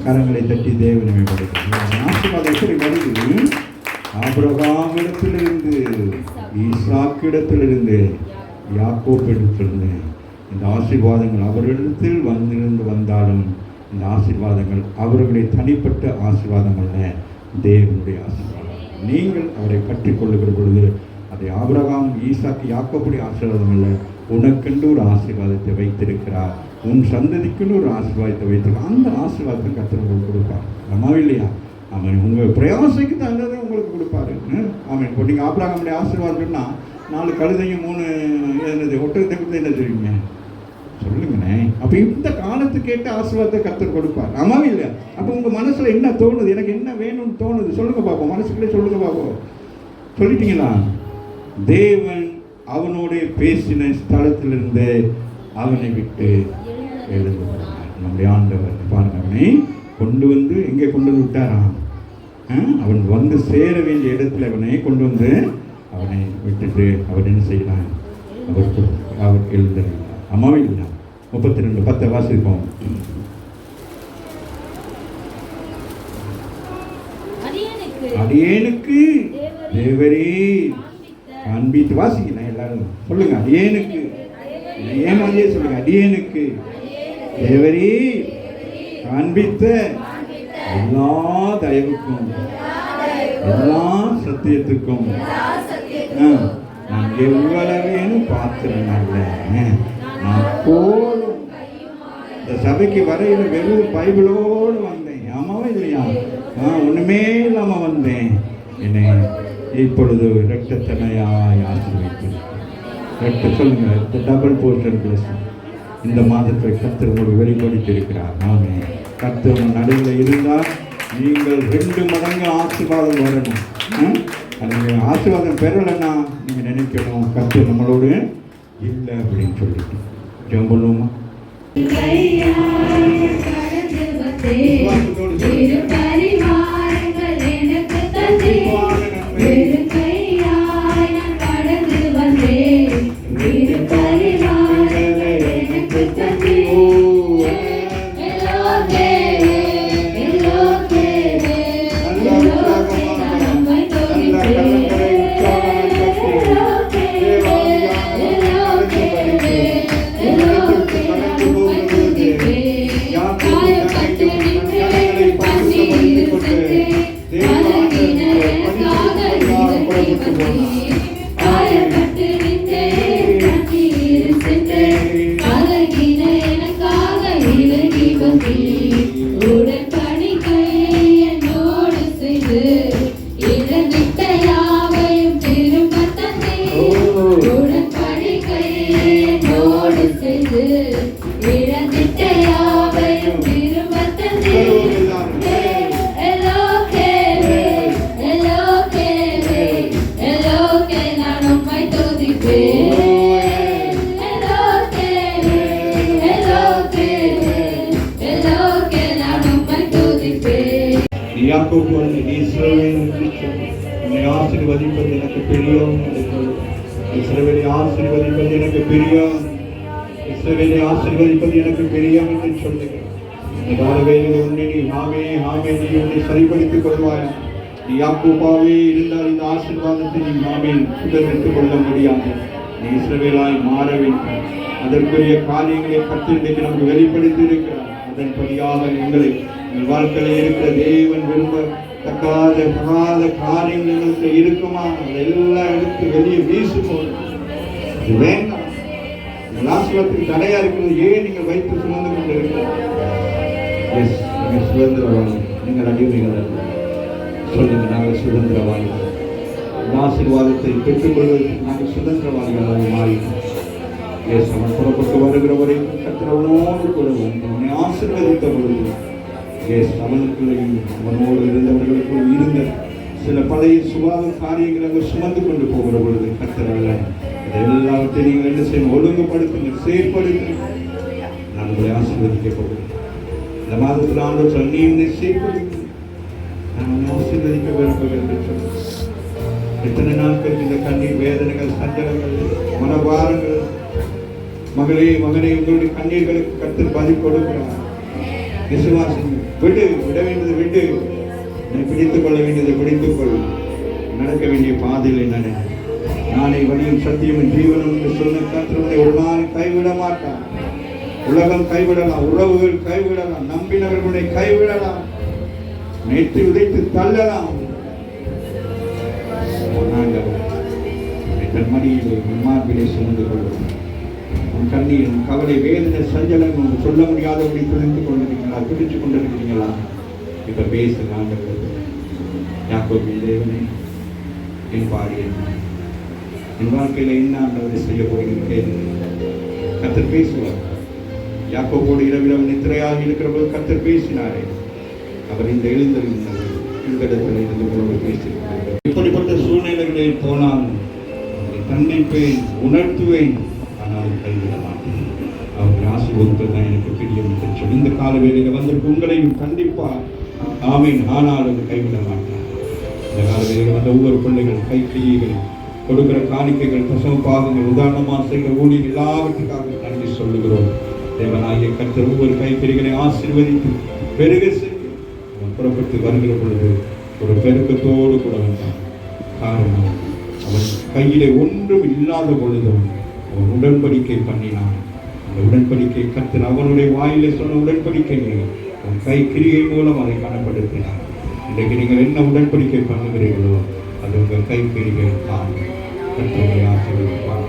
கரங்களை தட்டி தேவனை ஆசீர்வாதம் எப்படி வருது? ஆபிரகாம் இடத்திலிருந்து, ஈசாக்கிடத்திலிருந்து, யாக்கோப் இடத்திலிருந்து இந்த ஆசீர்வாதங்கள் அவரிடத்தில் வந்தாலும் இந்த ஆசீர்வாதங்கள் அவர்களுடைய தனிப்பட்ட ஆசீர்வாதம் அல்ல, தேவனுடைய ஆசீர்வாதம். நீங்கள் அவரை பற்றி கொள்ளுகிற பொழுது அதை ஆபிரகாம், ஈசாக்கு, யாக்கோப்புடைய ஆசீர்வாதம் அல்ல, உனக்கென்று ஒரு ஆசீர்வாதத்தை வைத்திருக்கிறார், உன் சந்ததிக்குன்னு ஒரு ஆசீர்வாதத்தை வைத்திருக்கிறார். அந்த ஆசீர்வாதத்தை கர்த்தர் உங்களுக்கு கொடுப்பார். அம்மாவே இல்லையா? அவன் உங்கள் பிரயாசைக்கு தகுந்ததை உங்களுக்கு கொடுப்பாரு. அவன் இப்போ நீங்கள் ஆபிரகாமுடைய ஆசீர்வாதம் சொன்னால் 4 கழுதையும் 3 என்னது ஒட்டகத்தை கொடுத்து என்ன செய்வீங்க சொல்லுங்கண்ணே? அப்போ இந்த காலத்துக்கு கேட்ட ஆசீர்வாதத்தை கர்த்தர் கொடுப்பார். ஆமாவே இல்லையா? அப்போ உங்கள் மனசில் என்ன தோணுது? எனக்கு என்ன வேணும்னு தோணுது? சொல்லுங்க பார்ப்போம். மனசுக்குள்ளே சொல்லுங்க பார்ப்போம். சொல்லிட்டீங்களா? தேவன் அவனோட பேசின ஸ்தலத்திலிருந்து அவனை விட்டு எழுந்து நம்முடைய ஆண்டவர் பாருங்க, அவனை கொண்டு வந்து எங்கே கொண்டு வந்து விட்டாராம்? அவன் வந்து சேர வேண்டிய இடத்துல அவனை கொண்டு வந்து அவனை விட்டுட்டு அவர் என்ன செய்யலாம்? அவர் எழுதுறாங்க. அம்மாவே இல்லை. 32:10 வாசிப்போம். அடியேனுக்கு தேவரே காண்பித்து வாசிக்கலாம். எல்லாரும் சொல்லுங்க, அடியேனுக்கு. ஏமாதிரியே சொல்லுங்க, அடியேனுக்கு தேவரே காண்பித்த எல்லா தயவுக்கும் எல்லா சத்தியத்துக்கும் நான் எவ்வளவேனும் பாத்திரம் அல்ல. நான் போலும் இந்த சபைக்கு வரையில வெறும் பைபிளோடு வந்தேன். ஆமாவா இல்லையா? ஒண்ணுமே இல்லாம வந்தேன். என்னை இப்பொழுது இரட்டத்தனையாய் ஆசீர்வதித்திருக்கிறார். சொல்லுங்க, டபுள் போர்ஷன் பிளஸிங் இந்த மாதத்தில் கர்த்தர் உங்களுக்கு வெளிப்படுத்தி இருக்கிறார். ஆமே, கர்த்தர் உங்கள் நடுவில் இருந்தால் நீங்கள் 2 மடங்கு ஆசீர்வாதம் வரணும். நீங்கள் ஆசீர்வாதம் பெறலைன்னா நீங்கள் நினைக்கணும் கர்த்தர் நம்மளோடு இல்லை அப்படின்னு சொல்லிட்டு. ஜெபம் பண்ணுவோமா? யாக்கோபு இஸ்ரவேல் உன்னை ஆசீர்வதிப்பது எனக்கு பிரியம். இஸ்ரவேலை ஆசீர்வதிப்பது எனக்கு பிரியம். இஸ்ரவேலை ஆசீர்வதிப்பது எனக்கு பிரியம் என்று சொல்லுகிறேன். உன்னை நீ உன்னை சரிப்படுத்திக் கொள்வாய். நீ யாக்கோபாவே இருந்தால் இந்த ஆசீர்வாதத்தை நீ சுதந்திரித்துக் கொள்ள முடியாது. நீ இஸ்ரவேலாய் மாற வேண்டும். அதற்குரிய காரியங்களை கர்த்தர் நமக்கு வெளிப்படுத்தி இருக்கிறார். அதன்படியாக எங்கள் வாழ்க்கையில் இருக்கிற தேவன் விரும்பத்தக்காத காரியங்களுக்கு இருக்குமா அதெல்லாம் எடுத்து வெளியே வீசும்போது இது வேண்டாம். ஆசீர்வாதத்துக்கு தடையா இருக்கிறது ஏன் நீங்கள் வைத்து சுமந்து கொண்டு இருக்கிறீர்கள்? நீங்கள் சுதந்திரவாதி, நீங்கள் அடிமைகள் சொல்லுங்க. நாங்கள் சுதந்திரவாதிகள். ஆசீர்வாதத்தை பெற்றுக்கொள்வதற்கு நாங்கள் சுதந்திரவாதிகளாக மாறினோம். அவன் புறப்பட்டு வருகிற வரைக்கும் கர்த்தரோடு கூட அவனை ஆசீர்வதித்த பொழுது அவனுக்குள்ளையும் அவனோடு இருந்தவர்களுக்குள் இருந்த சில பழைய சுபாவ காரியங்களை அவர் சுமந்து கொண்டு போகிற பொழுது கர்த்தர் அல்ல எல்லாவற்றையும் நீங்கள் என்ன செய்யணும்? ஒழுங்குபடுத்துங்க, செயற்படுத்துங்க. நான் உங்களை ஆசீர்வதிக்க போகிறேன். இந்த மாதத்தில் ஆண்டவர் சொல்லி நீ செயற்படுத்து. நான் ஆசீர்வதிக்க விரும்புகிறேன் என்று சொல்லுங்கள். எத்தனை நாட்கள் இந்த கண்ணீர் வேதனைகள், சஞ்சலங்கள், மனபாரங்கள், மகளே மகனே, உங்களுடைய கண்ணீர்களுக்கு கர்த்தர் பதில் கொடுக்கிறார். விசுவாசம் விட வேண்டியது விட்டு, நீ பிடித்துக் கொள்ள வேண்டியதை பிடித்துக் கொள். நடக்க வேண்டிய பாதையில் நட. நானே வழியும் சத்தியமும் ஜீவனும் என்று சொன்ன கர்த்தர் ஒரு நாள் கைவிட மாட்டான். உலகம் கைவிடலாம், உறவுகள் கைவிடலாம், நம்பினவர்களை கைவிடலாம், நேற்று உதைத்து தள்ளலாம். மடியிலே முன்மார்பிலே சுமந்து கொள்வோம். உன் கண்ணீர், உன் கவலை, வேதனை, சஞ்சலம் சொல்ல முடியாதபடி துணிந்து கொண்டிருக்கிறீங்களா? துடிச்சு கொண்டிருக்கிறீங்களா? இப்ப பேசுகிறாங்க. யாக்கோபு தேவனே, என் பாடியன் என் வாழ்க்கையில என்ன ஆண்டவரை செய்ய போகிறேன் கர்த்தர் பேசுவார். யாக்கோபோடு இரவில் நித்திரையாக இருக்கிற போது கர்த்தர் பேசினாரே, அவர் இந்த எழுந்தத்தில் இருந்து உணவு பேசியிருக்கிறார். இப்படிப்பட்ட சூழ்நிலைகளில் போனால் தன்னிப்பேன், உணர்த்துவேன், ஆனால் கைவிட மாட்டேன். அவங்க ஆசீர்வதிப்பது தான் எனக்கு பிரியம் என்று சொல்லி இந்த கால வேளையில் வந்திருக்கு உங்களையும் கண்டிப்பார். ஆமீன். ஆனாலும் கைவிட மாட்டார். இந்த கால வேளையில் வந்த ஒவ்வொரு பிள்ளைகள் கைக்கிரியைகள், கொடுக்கிற காணிக்கைகள், பசவ பாகங்கள், உதாரணமாக செய்கிற ஊழியர் எல்லாவற்றுக்காக நன்றி சொல்லுகிறோம். தேவனாகிய கர்த்தர் ஒவ்வொரு கைப்பிரிகளை ஆசீர்வதித்து பெருக செய்து புறப்பட்டு வருகிற பொழுது ஒரு பெருக்கத்தோடு கூட வந்தான். காரணம், அவன் கையிலே ஒன்றும் இல்லாத பொழுதும் அவன் உடன்படிக்கை பண்ணினான். அந்த உடன்படிக்கை கர்த்தர் அவனுடைய வாயிலே சொன்ன உடன்படிக்கை அவன் கை கிரியை மூலம் அதை காணப்படுத்தினார். இன்றைக்கு நீங்கள் என்ன உடன்படிக்கை பண்ணுகிறீர்களோ அது உங்கள் கை கிரிகள் தான். கர்த்தரை ஆசீர்வதிப்பார்.